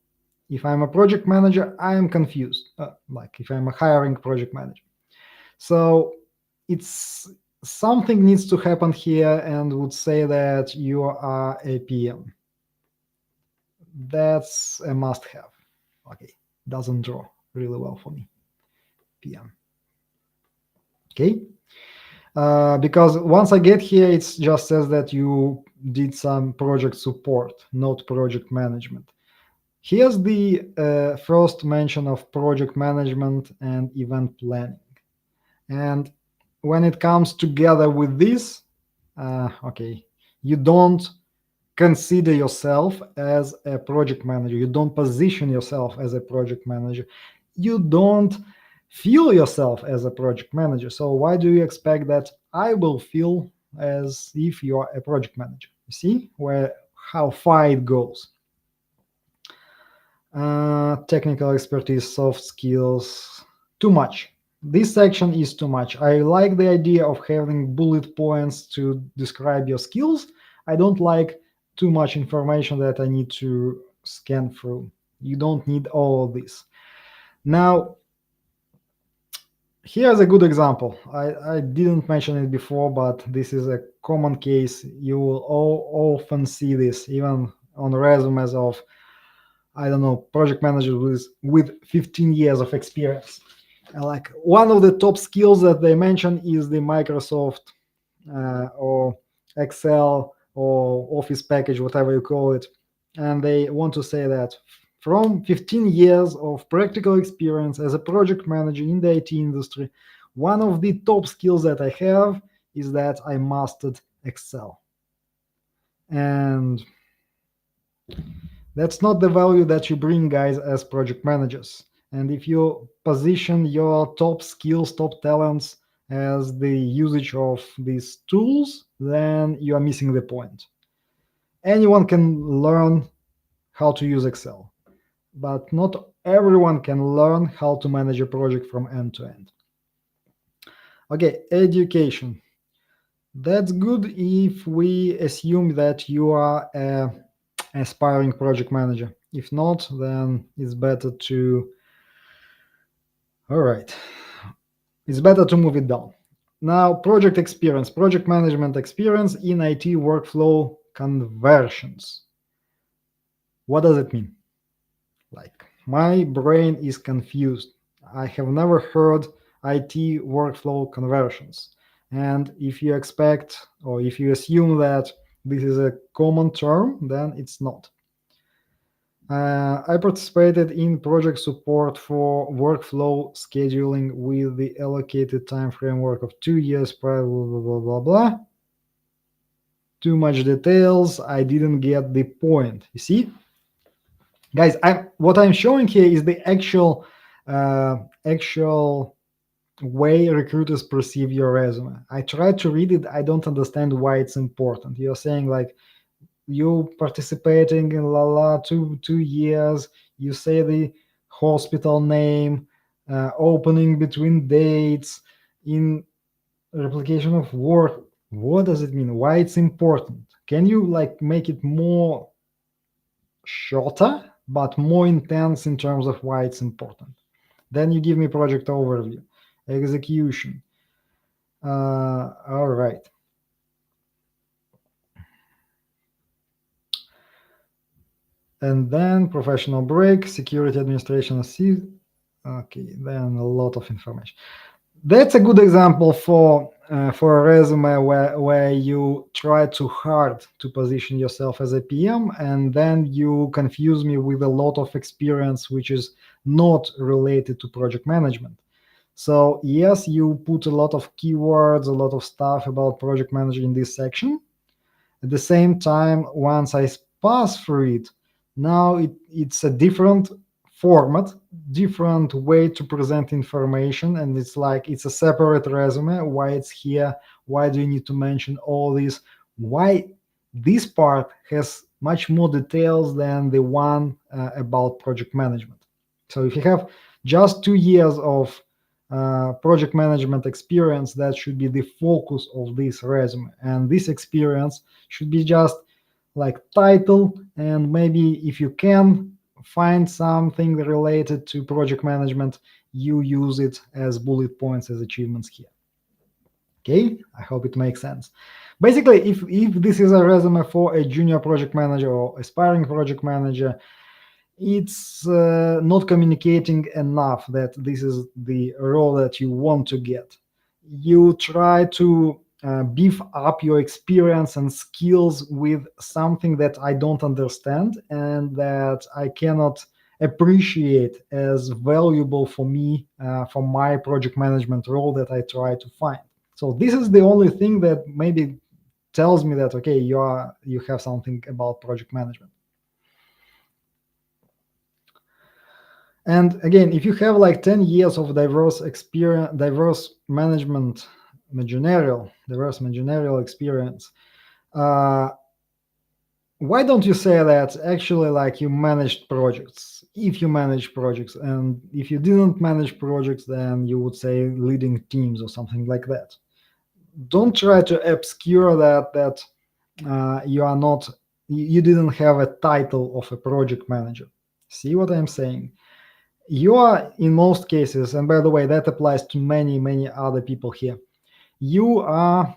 If I'm a project manager, I am confused. Like if I'm a hiring project manager. So it's something needs to happen here and would say that you are a PM. That's a must have. Okay, doesn't draw really well for me. PM. Okay. Because once I get here, it just says that you did some project support, not project management. Here's the first mention of project management and event planning. And when it comes together with this, okay, you don't consider yourself as a project manager. You don't position yourself as a project manager. You don't feel yourself as a project manager. So why do you expect that I will feel as if you are a project manager? You see where how far it goes. Technical expertise, soft skills, too much. This section is too much. I like the idea of having bullet points to describe your skills. I don't like too much information that I need to scan through. You don't need all of this. Now, here's a good example. I didn't mention it before, but this is a common case. You will often see this even on resumes of, I don't know, project managers with 15 years of experience. Like one of the top skills that they mention is the Microsoft or Excel or Office package, whatever you call it. And they want to say that from 15 years of practical experience as a project manager in the IT industry, one of the top skills that I have is that I mastered Excel. And that's not the value that you bring, guys, as project managers. And if you position your top skills, top talents as the usage of these tools, then you are missing the point. Anyone can learn how to use Excel, but not everyone can learn how to manage a project from end to end. Okay, education. That's good if we assume that you are an aspiring project manager. If not, then it's better to all right. It's better to move it down. Now, project experience, project management experience in IT workflow conversions. What does it mean? Like, my brain is confused. I have never heard IT workflow conversions. And if you expect or if you assume that this is a common term, then it's not. I participated in project support for workflow scheduling with the allocated time framework of 2 years prior, blah, blah, blah, blah, blah. Too much details. I didn't get the point. You see? Guys, what I'm showing here is the actual way recruiters perceive your resume. I tried to read it. I don't understand why it's important. You're saying like, you participating in two years, you say the hospital name, opening between dates, in replication of work. What does it mean? Why it's important? Can you like make it more shorter but more intense in terms of why it's important? Then you give me project overview, execution. All right. And then professional break, security administration. Okay, then a lot of information. That's a good example for a resume where you try too hard to position yourself as a PM, and then you confuse me with a lot of experience which is not related to project management. So yes, you put a lot of keywords, a lot of stuff about project manager in this section. At the same time, once I pass through it, now it's a different format, different way to present information, and it's like it's a separate resume. Why it's here, Why do you need to mention all this? Why this part has much more details than the one about project management. So if you have just 2 years of project management experience, that should be the focus of this resume. And this experience should be just like title, and maybe if you can find something related to project management, you use it as bullet points, as achievements here. Okay, I hope it makes sense. Basically, if this is a resume for a junior project manager or aspiring project manager, it's not communicating enough that this is the role that you want to get. You try to beef up your experience and skills with something that I don't understand and that I cannot appreciate as valuable for me, for my project management role that I try to find. So this is the only thing that maybe tells me that okay, you have something about project management. And again, if you have like 10 years of diverse experience, diverse managerial experience, uh, why don't you say that actually like you managed projects? If you manage projects, and if you didn't manage projects, then you would say leading teams or something like that. Don't try to obscure that you are not, you didn't have a title of a project manager. See what I'm saying? You are, in most cases, and by the way, that applies to many other people here. You are,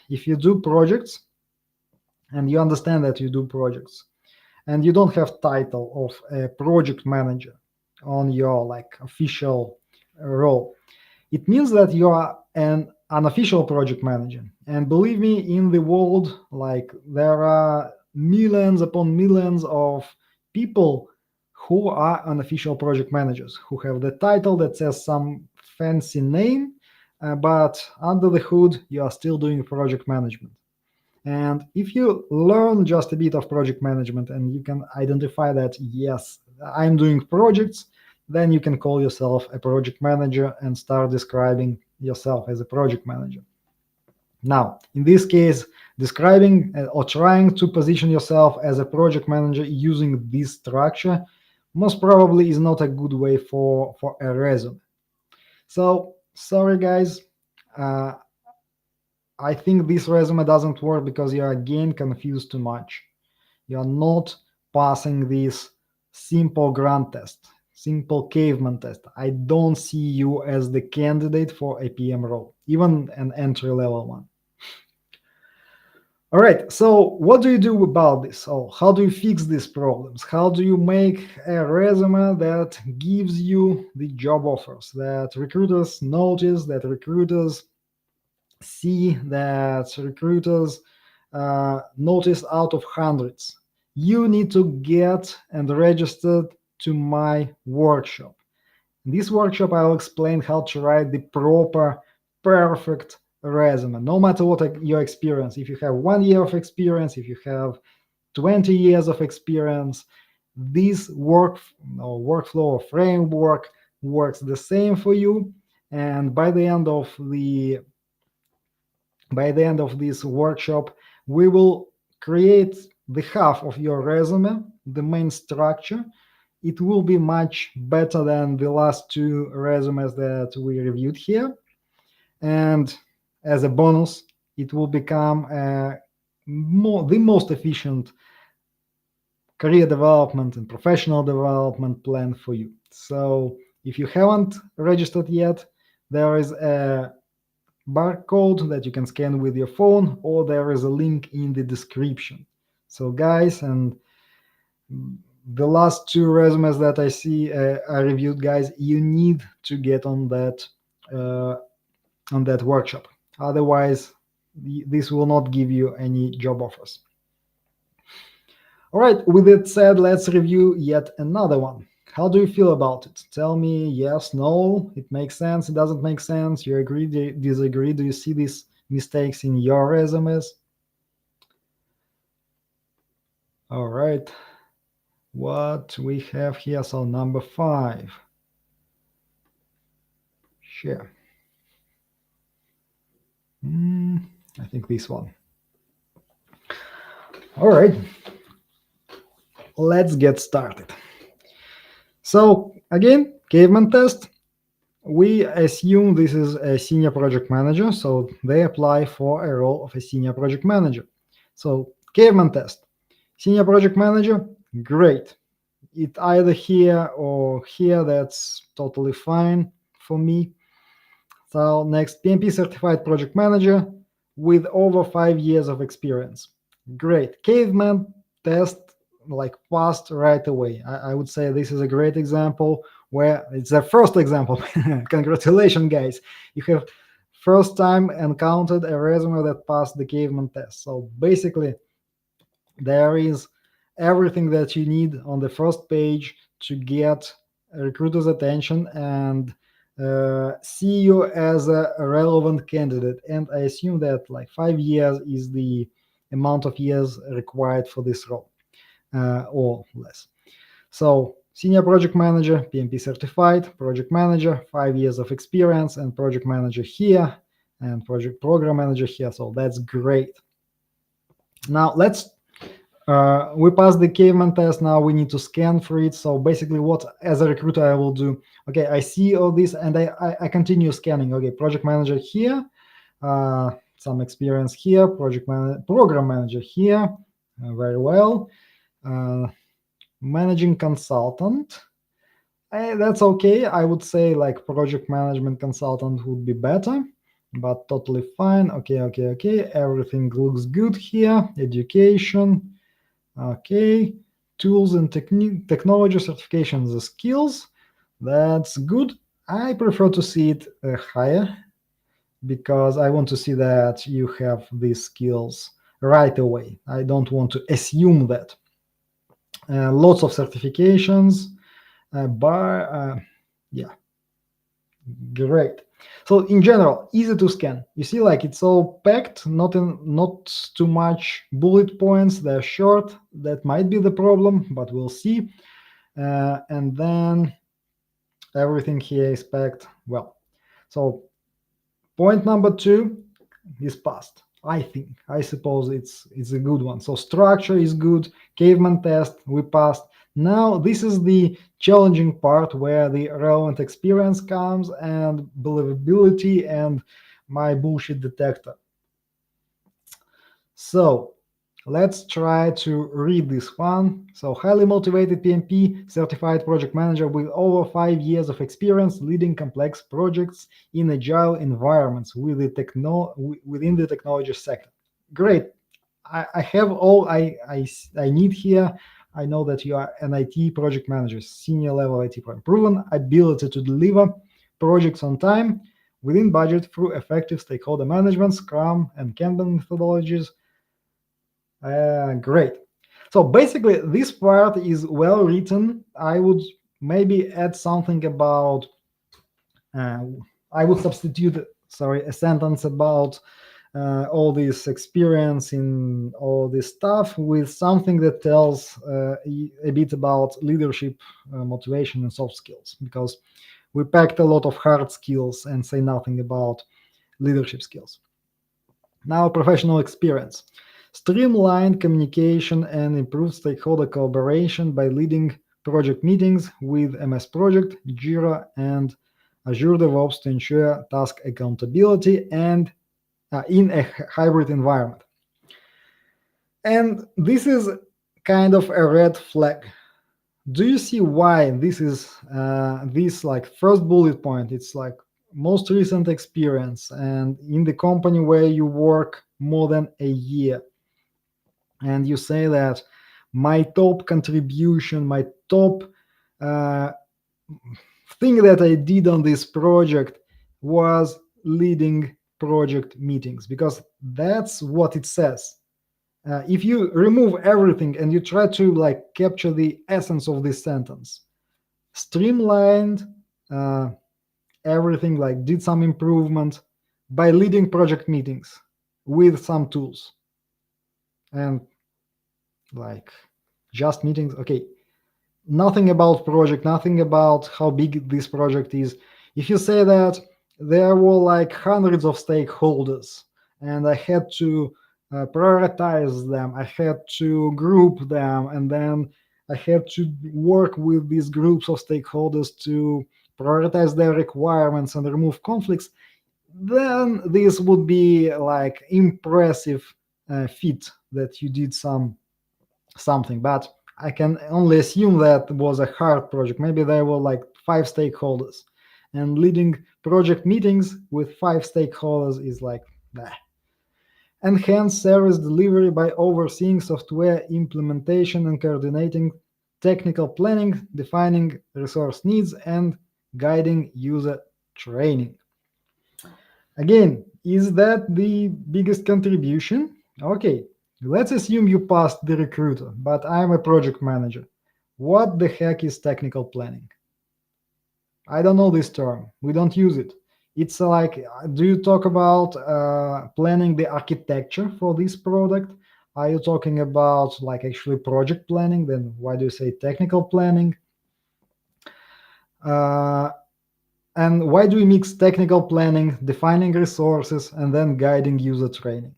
if you do projects, and you understand that you do projects, and you don't have title of a project manager on your like official role, it means that you are an unofficial project manager. And believe me, in the world, like there are millions upon millions of people who are unofficial project managers, who have the title that says some fancy name, but under the hood, you are still doing project management. And if you learn just a bit of project management and you can identify that, yes, I'm doing projects, then you can call yourself a project manager and start describing yourself as a project manager. Now, in this case, describing or trying to position yourself as a project manager using this structure most probably is not a good way for a resume. So, sorry guys, uh, I think this resume doesn't work because you're again confused too much. You're not passing this simple grunt test, simple caveman test. I don't see you as the candidate for a PM role, even an entry level one. All right, so what do you do about this? So how do you fix these problems? How do you make a resume that gives you the job offers, that recruiters notice, that recruiters see, that recruiters notice out of hundreds? You need to get and register to my workshop. In this workshop, I'll explain how to write the proper, perfect resume, no matter what your experience. If you have 1 year of experience, if you have 20 years of experience, this workflow or framework works the same for you. And by the end of this workshop, we will create the half of your resume, the main structure. It will be much better than the last two resumes that we reviewed here. And as a bonus, it will become the most efficient career development and professional development plan for you. So if you haven't registered yet, there is a barcode that you can scan with your phone, or there is a link in the description. So guys, and the last two resumes that I see I reviewed, guys, you need to get uh, on that workshop. Otherwise, this will not give you any job offers. All right, with that said, let's review yet another one. How do you feel about it? Tell me yes, no, it makes sense, it doesn't make sense, you agree, disagree, do you see these mistakes in your resumes? All right, what we have here, so number 5. Share. Mm, I think this one. All right, let's get started. So again, caveman test. We assume this is a senior project manager, so they apply for a role of a senior project manager. So caveman test. Senior project manager, great. It either here or here, that's totally fine for me. So next, PMP certified project manager with over 5 years of experience. Great. Caveman test like passed right away. I would say this is a great example where it's the first example. Congratulations, guys. You have first time encountered a resume that passed the caveman test. So basically, there is everything that you need on the first page to get a recruiter's attention and see you as a relevant candidate. And I assume that like 5 years is the amount of years required for this role, or less. So senior project manager, PMP certified, project manager, 5 years of experience, and project manager here, and project program manager here. So that's great. Now let's we passed the caveman test. Now we need to scan for it. So basically, what as a recruiter I will do? Okay, I see all this, and I continue scanning. Okay, project manager here, some experience here. Program manager here, very well. Managing consultant. That's okay. I would say like project management consultant would be better, but totally fine. Okay. Everything looks good here. Education. Okay, tools and technology certifications, the skills, that's good. I prefer to see it higher because I want to see that you have these skills right away. I don't want to assume that. Lots of certifications, yeah, great. So in general, easy to scan. You see, like it's all packed, not too much bullet points. They're short. That might be the problem, but we'll see. And then everything here is packed well. So point number 2 is passed. I suppose it's a good one. So structure is good. Caveman test, we passed. Now this is the challenging part where the relevant experience comes and believability and my bullshit detector. So let's try to read this one. So highly motivated PMP, certified project manager with over 5 years of experience leading complex projects in agile environments within the technology sector. Great. I have all I need here. I know that you are an IT project manager, senior level IT project, proven ability to deliver projects on time within budget through effective stakeholder management, Scrum, and Kanban methodologies. Great. So basically, this part is well written. I would maybe add something about. I would substitute, a sentence about all this experience in all this stuff with something that tells a bit about leadership, motivation, and soft skills, because we packed a lot of hard skills and say nothing about leadership skills. Now, professional experience. Streamlined communication and improved stakeholder collaboration by leading project meetings with MS Project, Jira, and Azure DevOps to ensure task accountability and in a hybrid environment. And this is kind of a red flag. Do you see why this is this like first bullet point? It's like most recent experience and in the company where you work more than a year. And you say that my top contribution, my top thing that I did on this project was leading project meetings, because that's what it says. If you remove everything and you try to like capture the essence of this sentence, streamlined everything, like did some improvement by leading project meetings with some tools, and like just meetings. Okay, nothing about project, nothing about how big this project is. If you say that there were like hundreds of stakeholders, and I had to prioritize them. I had to group them, and then I had to work with these groups of stakeholders to prioritize their requirements and remove conflicts. Then this would be like impressive feat that you did something. But I can only assume that was a hard project. Maybe there were like five stakeholders, and leading project meetings with five stakeholders is like that. Enhance service delivery by overseeing software implementation and coordinating technical planning, defining resource needs, and guiding user training. Again, is that the biggest contribution? Okay, let's assume you passed the recruiter, but I'm a project manager. What the heck is technical planning? I don't know this term. We don't use it. It's like, do you talk about planning the architecture for this product? Are you talking about like actually project planning? Then why do you say technical planning? Uh, and why do we mix technical planning, defining resources, and then guiding user training?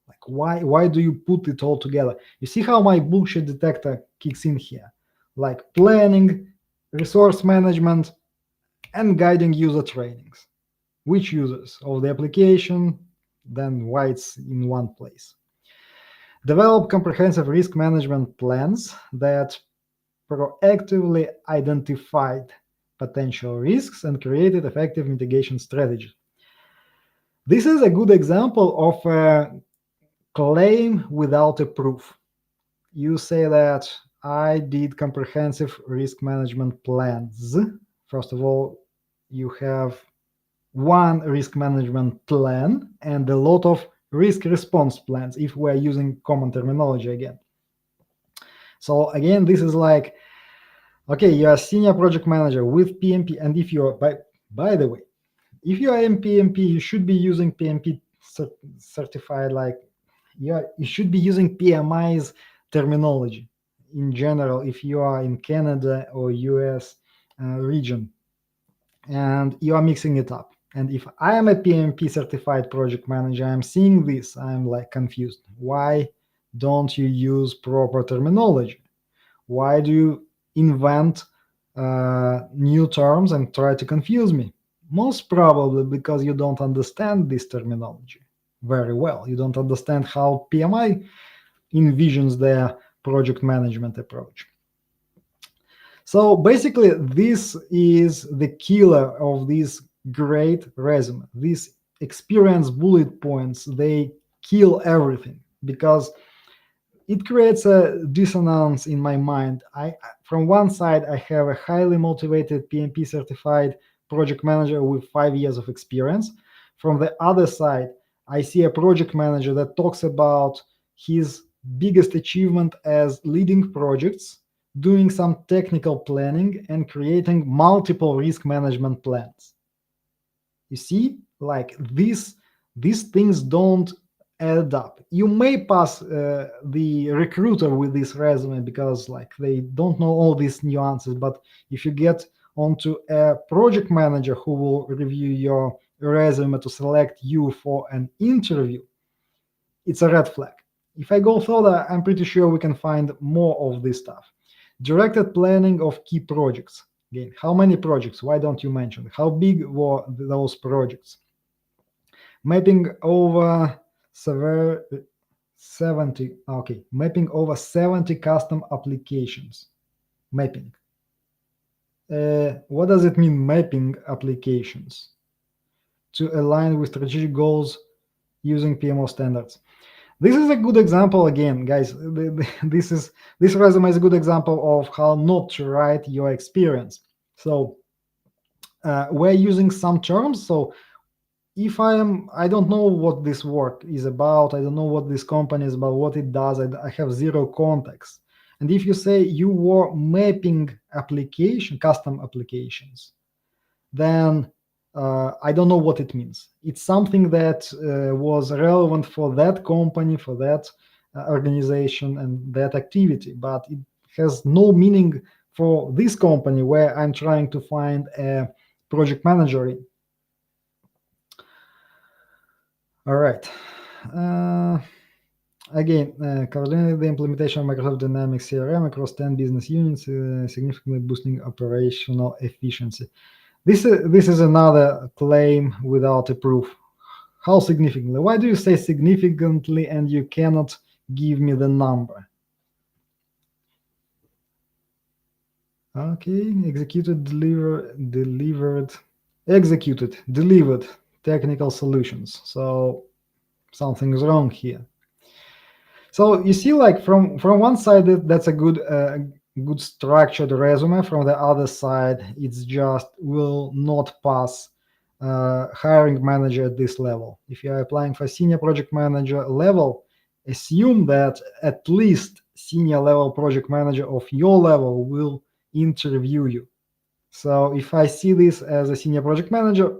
Like why do you put it all together? You see how my bullshit detector kicks in here? Like planning, resource management, and guiding user trainings. Which users of the application, then why it's in one place. Develop comprehensive risk management plans that proactively identified potential risks and created effective mitigation strategies. This is a good example of a claim without a proof. You say that I did comprehensive risk management plans. First of all, you have one risk management plan and a lot of risk response plans if we're using common terminology again. So again, this is like, okay, you're a senior project manager with PMP, and if you're, by the way, if you are in PMP, you should be using PMP certified, like you should be using PMI's terminology in general if you are in Canada or US region and you are mixing it up. And if I am a PMP certified project manager, I'm seeing this, I'm like confused. Why don't you use proper terminology? Why do you invent new terms and try to confuse me? Most probably because you don't understand this terminology very well. You don't understand how PMI envisions their project management approach. So basically, this is the killer of this great resume. These experience bullet points, they kill everything because it creates a dissonance in my mind. From one side, I have a highly motivated PMP certified project manager with 5 years of experience. From the other side, I see a project manager that talks about his biggest achievement as leading projects, doing some technical planning, and creating multiple risk management plans. You see, like these things don't add up. You may pass the recruiter with this resume because like they don't know all these nuances, but if you get onto a project manager who will review your resume to select you for an interview, it's a red flag. If I go further, I'm pretty sure we can find more of this stuff. Directed planning of key projects. Again, how many projects? Why don't you mention? How big were those projects? Mapping over 70, okay, mapping over 70 custom applications. Mapping. What does it mean, mapping applications? To align with strategic goals using PMO standards. This is a good example again, guys. This resume is a good example of how not to write your experience. So we're using some terms. So if I don't know what this work is about. I don't know what this company is about, what it does. I have zero context. And if you say you were mapping custom applications, then I don't know what it means. It's something that was relevant for that company, for that organization, and that activity, but it has no meaning for this company where I'm trying to find a project manager in. All right. Uh, Coordinated the implementation of Microsoft Dynamics CRM across 10 business units, significantly boosting operational efficiency. This is another claim without a proof. How significantly? Why do you say significantly and you cannot give me the number? Okay, delivered technical solutions. So something is wrong here. So you see, like from one side, that's a good structured resume. From the other side, it's just will not pass hiring manager at this level. If you are applying for senior project manager level, assume that at least senior level project manager of your level will interview you. So if I see this as a senior project manager,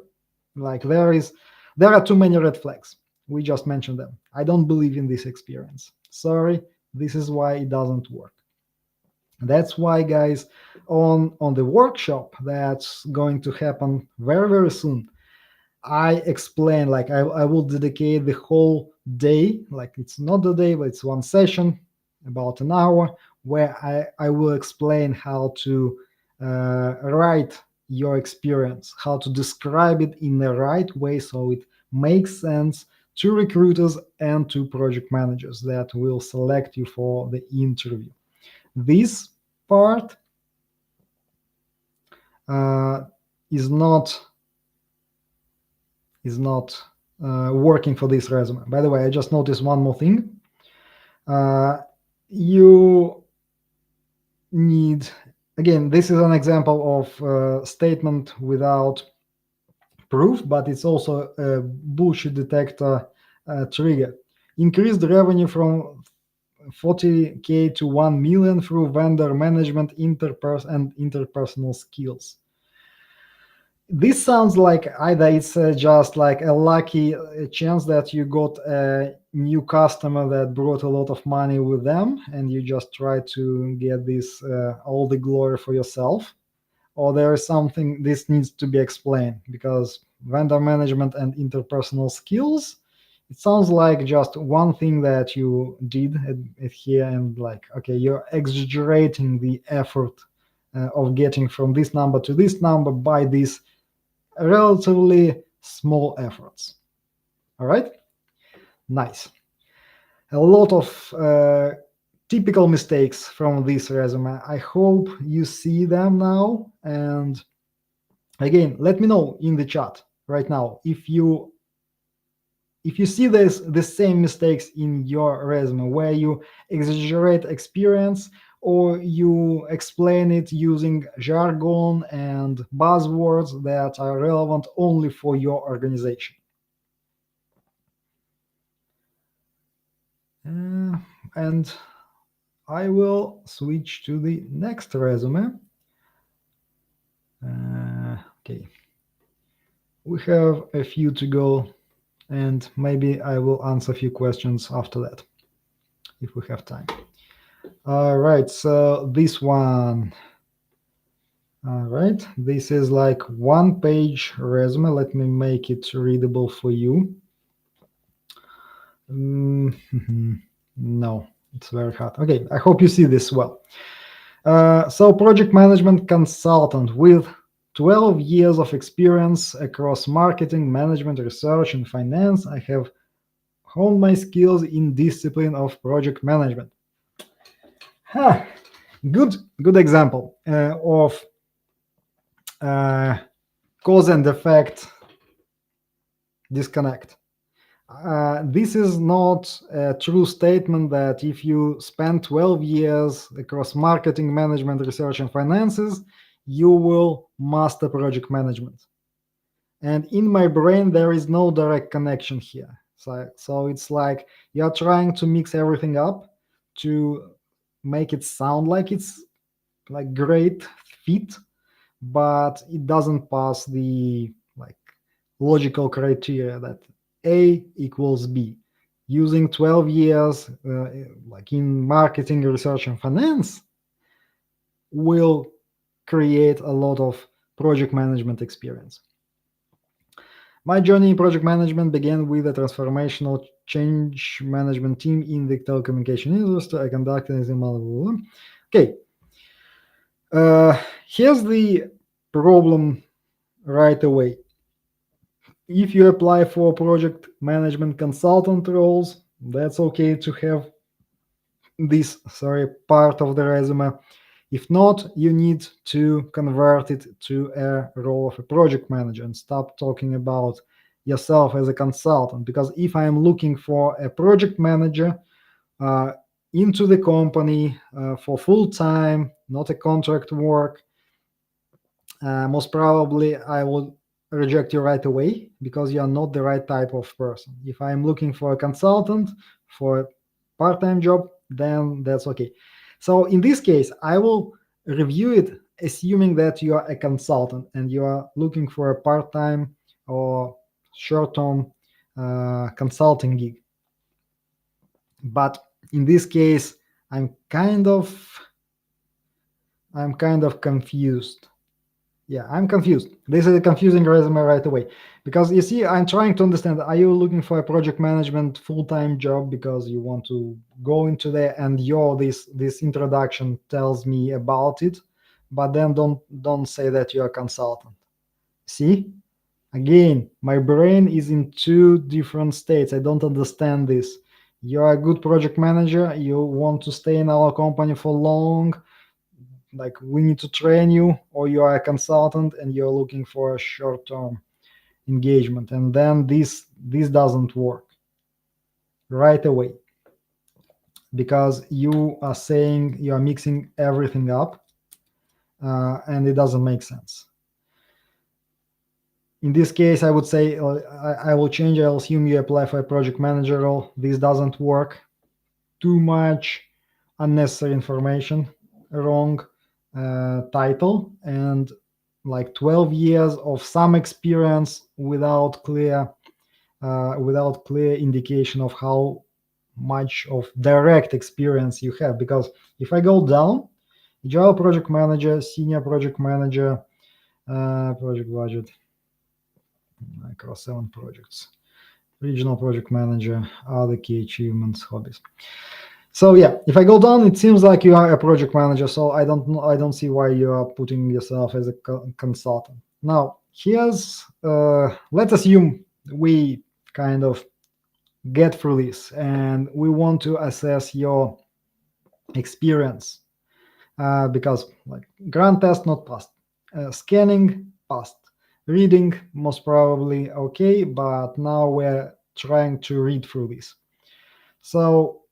like there are too many red flags. We just mentioned them. I don't believe in this experience. Sorry, this is why it doesn't work. That's why, guys, on the workshop that's going to happen very, very soon, I explain, like I will dedicate the whole day, like it's not the day, but it's one session, about an hour, where I will explain how to write your experience, how to describe it in the right way so it makes sense to recruiters and to project managers that will select you for the interview. This part uh, is not working for this resume. By the way, I just noticed one more thing. You need, again, this is an example of statement without proof, but it's also a bullshit detector trigger. Increased revenue from 40K to 1 million through vendor management and interpersonal skills. This sounds like either it's just like a lucky chance that you got a new customer that brought a lot of money with them and you just try to get this all the glory for yourself, or there is something this needs to be explained, because vendor management and interpersonal skills, it sounds like just one thing that you did at here, and like, okay, you're exaggerating the effort of getting from this number to this number by these relatively small efforts. All right, nice. A lot of typical mistakes from this resume. I hope you see them now. And again, let me know in the chat right now if you see the same mistakes in your resume where you exaggerate experience or you explain it using jargon and buzzwords that are relevant only for your organization. And I will switch to the next resume. Okay. We have a few to go, and maybe I will answer a few questions after that, if we have time. All right, so this one. All right, this is like one-page resume. Let me make it readable for you. No, it's very hard. Okay, I hope you see this well. So project management consultant with 12 years of experience across marketing, management, research, and finance. I have honed my skills in discipline of project management. Good example of cause and effect disconnect. This is not a true statement that if you spend 12 years across marketing, management, research, and finances, you will master project management. And in my brain, there is no direct connection here. So it's like you're trying to mix everything up to make it sound like it's like great fit, but it doesn't pass the like logical criteria that A equals B. Using 12 years like in marketing, research, and finance will create a lot of project management experience. My journey in project management began with a transformational change management team in the telecommunication industry. I conducted in Okay, here's the problem right away. If you apply for project management consultant roles, that's okay to have this part of the resume. If not, you need to convert it to a role of a project manager and stop talking about yourself as a consultant. Because if I am looking for a project manager uh, into the company for full time, not a contract work, most probably I will reject you right away because you are not the right type of person. If I'm looking for a consultant for a part-time job, then that's okay. So in this case, I will review it assuming that you are a consultant and you are looking for a part-time or short-term consulting gig. But in this case, I'm kind of confused. Yeah, I'm confused. This is a confusing resume right away. Because you see, I'm trying to understand, are you looking for a project management full-time job because you want to go into there and this introduction tells me about it, but then don't say that you're a consultant. See? Again, my brain is in two different states. I don't understand this. You're a good project manager, you want to stay in our company for long, like we need to train you, or you are a consultant and you're looking for a short-term engagement, and then this doesn't work right away because you are saying you are mixing everything up, and it doesn't make sense. In this case, I would say I will change. I'll assume you apply for a project manager role. This doesn't work. Too much unnecessary information, wrong title, and like 12 years of some experience without clear indication of how much of direct experience you have. Because if I go down, Java project manager, senior project manager, project budget, across 7 projects, regional project manager, other key achievements, hobbies. So yeah, if I go down, it seems like you are a project manager. So I don't see why you are putting yourself as a consultant. Now here's let's assume we kind of get through this and we want to assess your experience because like grand test not passed, scanning passed, reading most probably okay, but now we're trying to read through this. So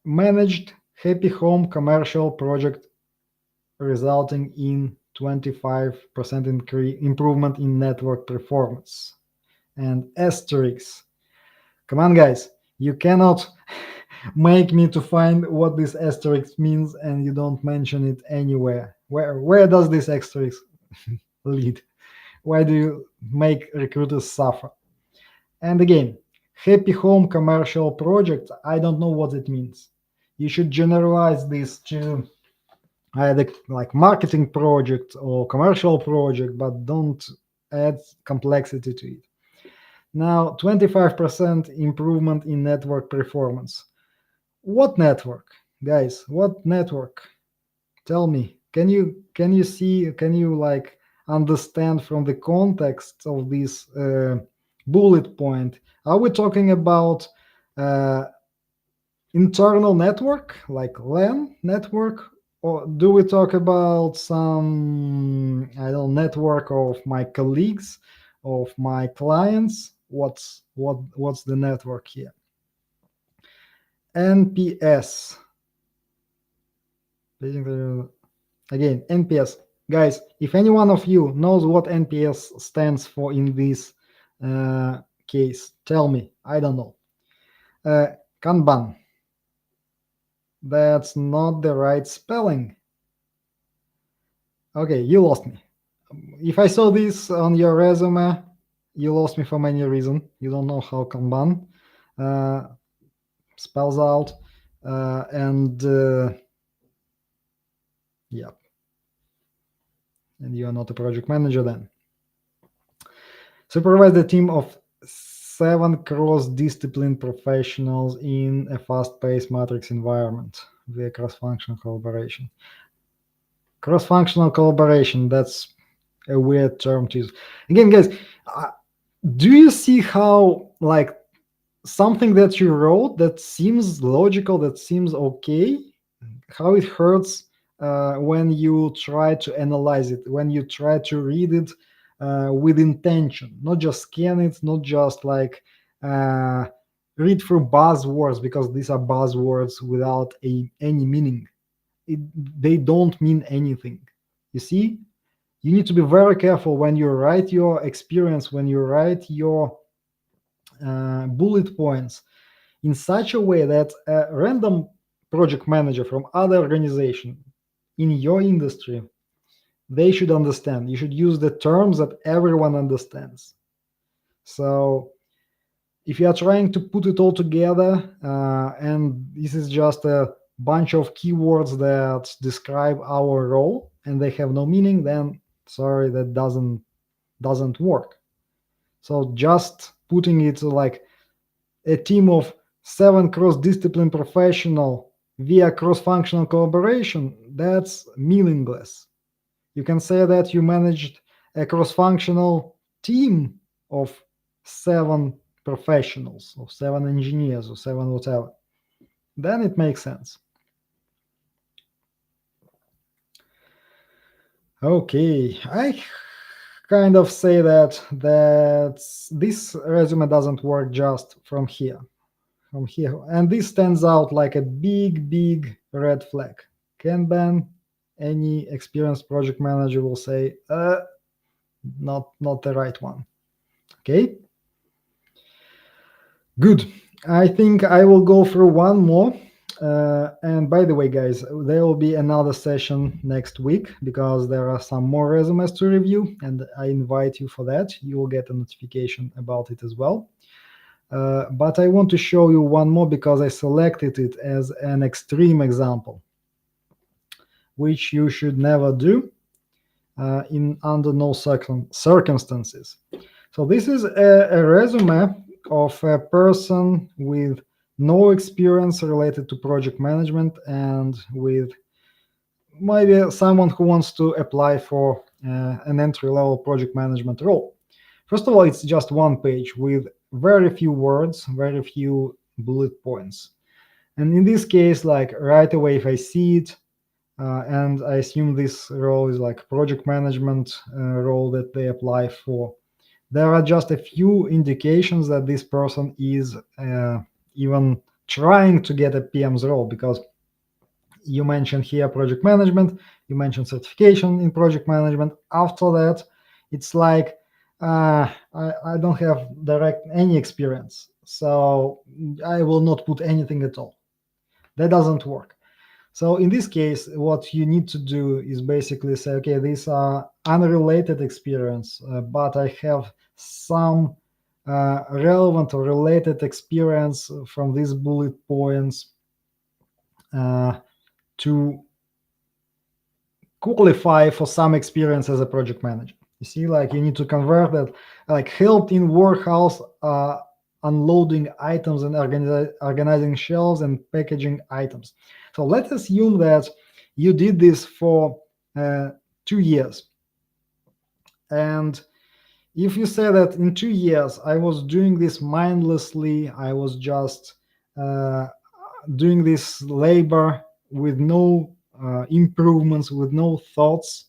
managed happy home commercial project resulting in 25% improvement in network performance. And asterisk. Come on, guys. You cannot make me to find what this asterisk means and you don't mention it anywhere. Where does this asterisk lead? Why do you make recruiters suffer? And again, happy home commercial project, I don't know what it means. You should generalize this to either like marketing project or commercial project, but don't add complexity to it. Now, 25% improvement in network performance. What network, guys? What network? Tell me. Can you see? Can you like understand from the context of this bullet point? Are we talking about uh, internal network, like LAN network, or do we talk about some I don't know, network of my colleagues, of my clients? What's the network here? NPS. Again, NPS. Guys, if any one of you knows what NPS stands for in this case, tell me. I don't know. Kanban. That's not the right spelling. Okay, you lost me. If I saw this on your resume, you lost me for many reasons. You don't know how Kanban uh, spells out, and yeah, and you are not a project manager then. Supervise a team of 7 cross-discipline professionals in a fast-paced matrix environment via cross-functional collaboration. Cross-functional collaboration, that's a weird term to use. Again, guys, uh, do you see how, like, something that you wrote that seems logical, that seems okay, how it hurts when you try to analyze it, when you try to read it with intention, not just scan it, not just like uh, read through buzzwords because these are buzzwords without any meaning. They don't mean anything. You see, you need to be very careful when you write your experience, when you write your bullet points in such a way that a random project manager from other organization in your industry, they should understand. You should use the terms that everyone understands. So if you are trying to put it all together and this is just a bunch of keywords that describe our role and they have no meaning, then sorry, that doesn't work. So just putting it like a team of 7 cross-discipline professional via cross-functional collaboration, that's meaningless. You can say that you managed a cross-functional team of 7 professionals, or 7 engineers, or 7 whatever. Then it makes sense. Okay, I kind of say that this resume doesn't work just from here. And this stands out like a big red flag. Kanban, any experienced project manager will say, not the right one. Okay, good. I think I will go through one more. And by the way, guys, there will be another session next week because there are some more resumes to review, and I invite you for that. You will get a notification about it as well. But I want to show you one more because I selected it as an extreme example, which you should never do in under no circumstances. So this is a resume of a person with no experience related to project management and with maybe someone who wants to apply for an entry-level project management role. First of all, it's just one page with very few words, very few bullet points. And in this case, like right away, if I see it, and I assume this role is like project management role that they apply for, there are just a few indications that this person is even trying to get a PM's role, because you mentioned here project management, you mentioned certification in project management. After that, it's like I don't have direct any experience, so I will not put anything at all. That doesn't work. So in this case, what you need to do is basically say, okay, these are unrelated experience, but I have some relevant or related experience from these bullet points to qualify for some experience as a project manager. You see, like you need to convert that, like helped in warehouse, unloading items and organizing shelves and packaging items. So let's assume that you did this for 2 years. And if you say that in 2 years I was doing this mindlessly, I was just doing this labor with no improvements, with no thoughts,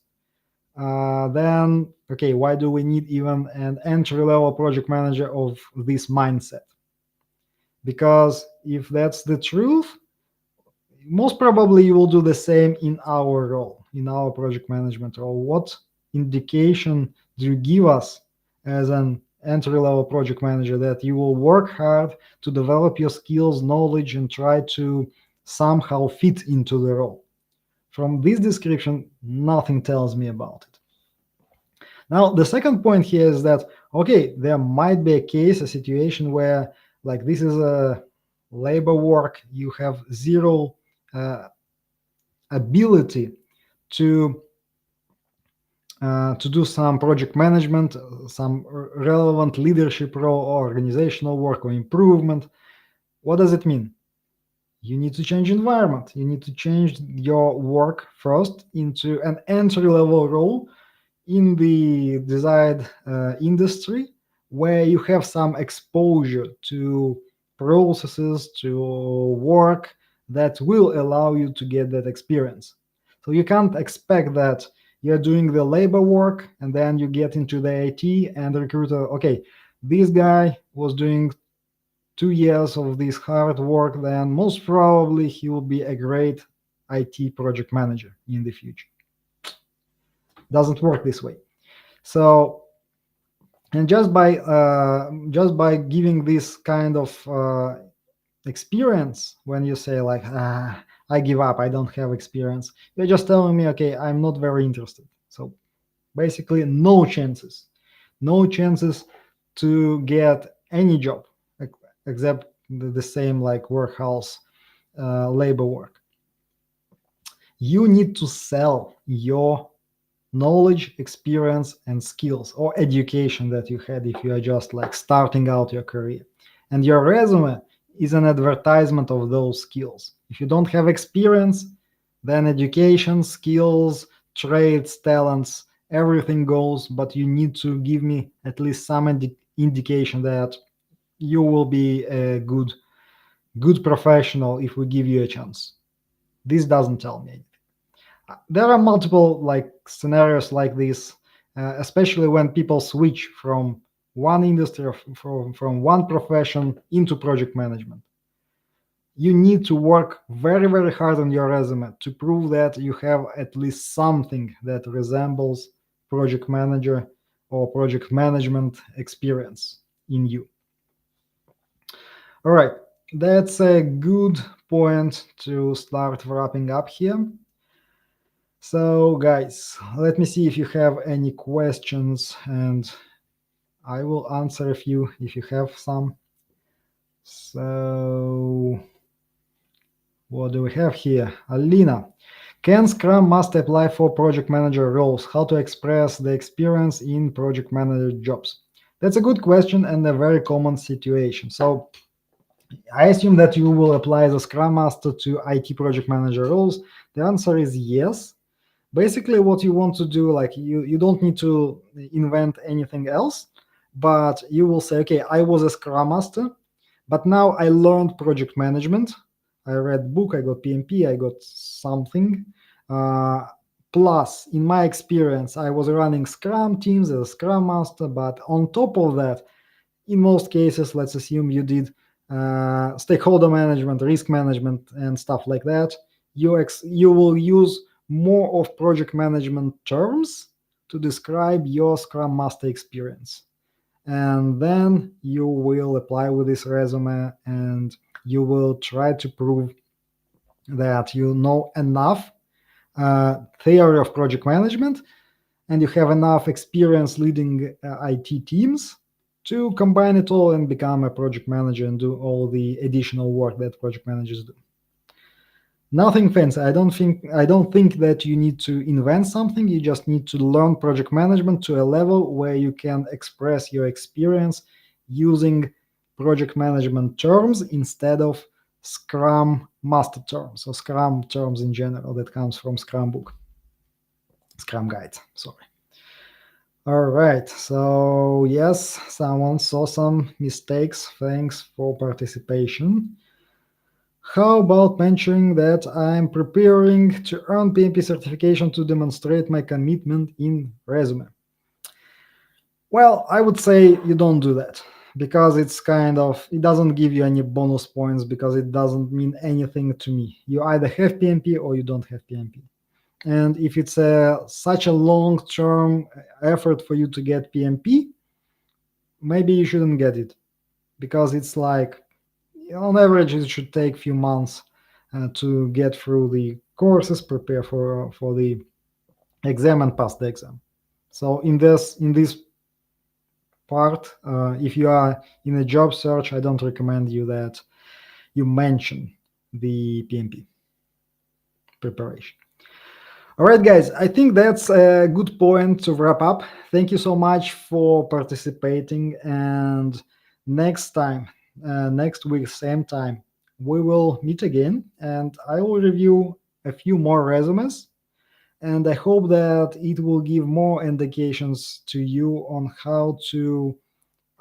then okay, why do we need even an entry-level project manager of this mindset? Because if that's the truth, most probably you will do the same in our role, in our project management role. What indication do you give us as an entry-level project manager that you will work hard to develop your skills, knowledge, and try to somehow fit into the role? From this description, nothing tells me about it. Now, the second point here is that, okay, there might be a case, a situation where like this is a labor work, you have zero ability to to do some project management, some relevant leadership role or organizational work or improvement. What does it mean? You need to change environment. You need to change your work first into an entry level role in the desired industry where you have some exposure to processes, to work that will allow you to get that experience. So you can't expect that you're doing the labor work and then you get into the IT and the recruiter, okay, this guy was doing 2 years of this hard work, then most probably he will be a great IT project manager in the future. Doesn't work this way. So, and just by giving this kind of experience, when you say like, I give up, I don't have experience, you're just telling me, okay, I'm not very interested. So basically, no chances to get any job except the same like warehouse labor work. You need to sell your knowledge, experience, and skills or education that you had if you are just like starting out your career. And your resume is an advertisement of those skills. If you don't have experience, then education, skills, trades, talents, everything goes, but you need to give me at least some indication that you will be a good professional if we give you a chance. This doesn't tell me anything. There are multiple like scenarios like this, especially when people switch from one industry or from one profession into project management. You need to work very, very hard on your resume to prove that you have at least something that resembles project manager or project management experience in you. All right, that's a good point to start wrapping up here. So, guys, let me see if you have any questions, and I will answer a few if you have some. So, what do we have here? Alina, can Scrum must apply for project manager roles? How to express the experience in project manager jobs? That's a good question and a very common situation. So, I assume that you will apply the Scrum Master to IT project manager roles. The answer is yes. Basically, what you want to do, like you don't need to invent anything else, but you will say, okay, I was a Scrum Master, but now I learned project management. I read book, I got PMP, I got something. Uh, Plus, in my experience, I was running Scrum teams as a Scrum Master, but on top of that, in most cases, let's assume you did stakeholder management, risk management, and stuff like that. You will use more of project management terms to describe your Scrum Master experience. And then you will apply with this resume and you will try to prove that you know enough theory of project management and you have enough experience leading IT teams to combine it all and become a project manager and do all the additional work that project managers do. Nothing fancy. I don't think that you need to invent something. You just need to learn project management to a level where you can express your experience using project management terms instead of Scrum master terms or Scrum terms in general that comes from Scrum book, Scrum guide. Sorry. All right. So yes, someone saw some mistakes. Thanks for participation. How about mentioning that I'm preparing to earn PMP certification to demonstrate my commitment in resume? Well, I would say you don't do that because it doesn't give you any bonus points because it doesn't mean anything to me. You either have PMP or you don't have PMP. And if it's such a long-term effort for you to get PMP, maybe you shouldn't get it because it's like on average it should take a few months to get through the courses, prepare for the exam and pass the exam. So in this part, if you are in a job search, I don't recommend you that you mention the PMP preparation. All right, guys, I think that's a good point to wrap up. Thank you so much for participating. And next time, next week, same time, we will meet again and I will review a few more resumes. And I hope that it will give more indications to you on how to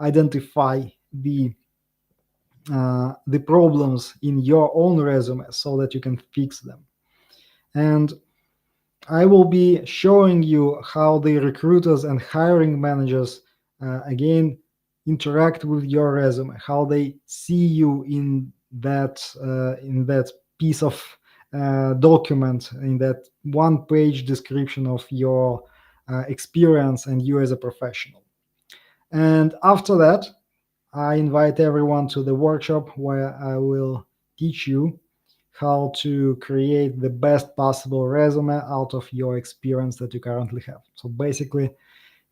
identify the problems in your own resume so that you can fix them. And I will be showing you how the recruiters and hiring managers again interact with your resume, how they see you in that piece of document, in that one-page description of your experience and you as a professional. And after that, I invite everyone to the workshop where I will teach you how to create the best possible resume out of your experience that you currently have. So basically,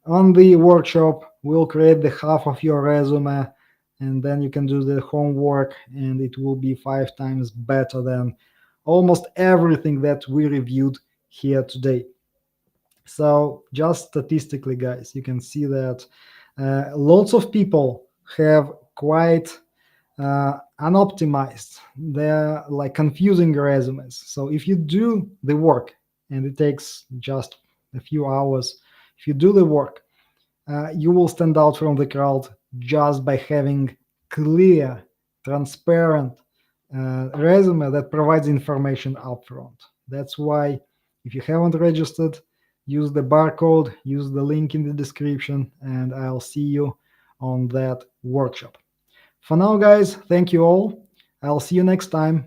on the workshop, we'll create the half of your resume, and then you can do the homework, and it will be 5 times better than almost everything that we reviewed here today. So, just statistically, guys, you can see that lots of people have quite unoptimized. They're like confusing resumes. So if you do the work, and it takes just a few hours, if you do the work, you will stand out from the crowd just by having clear, transparent resume that provides information upfront. That's why if you haven't registered, use the barcode, use the link in the description, and I'll see you on that workshop. For now, guys, thank you all. I'll see you next time.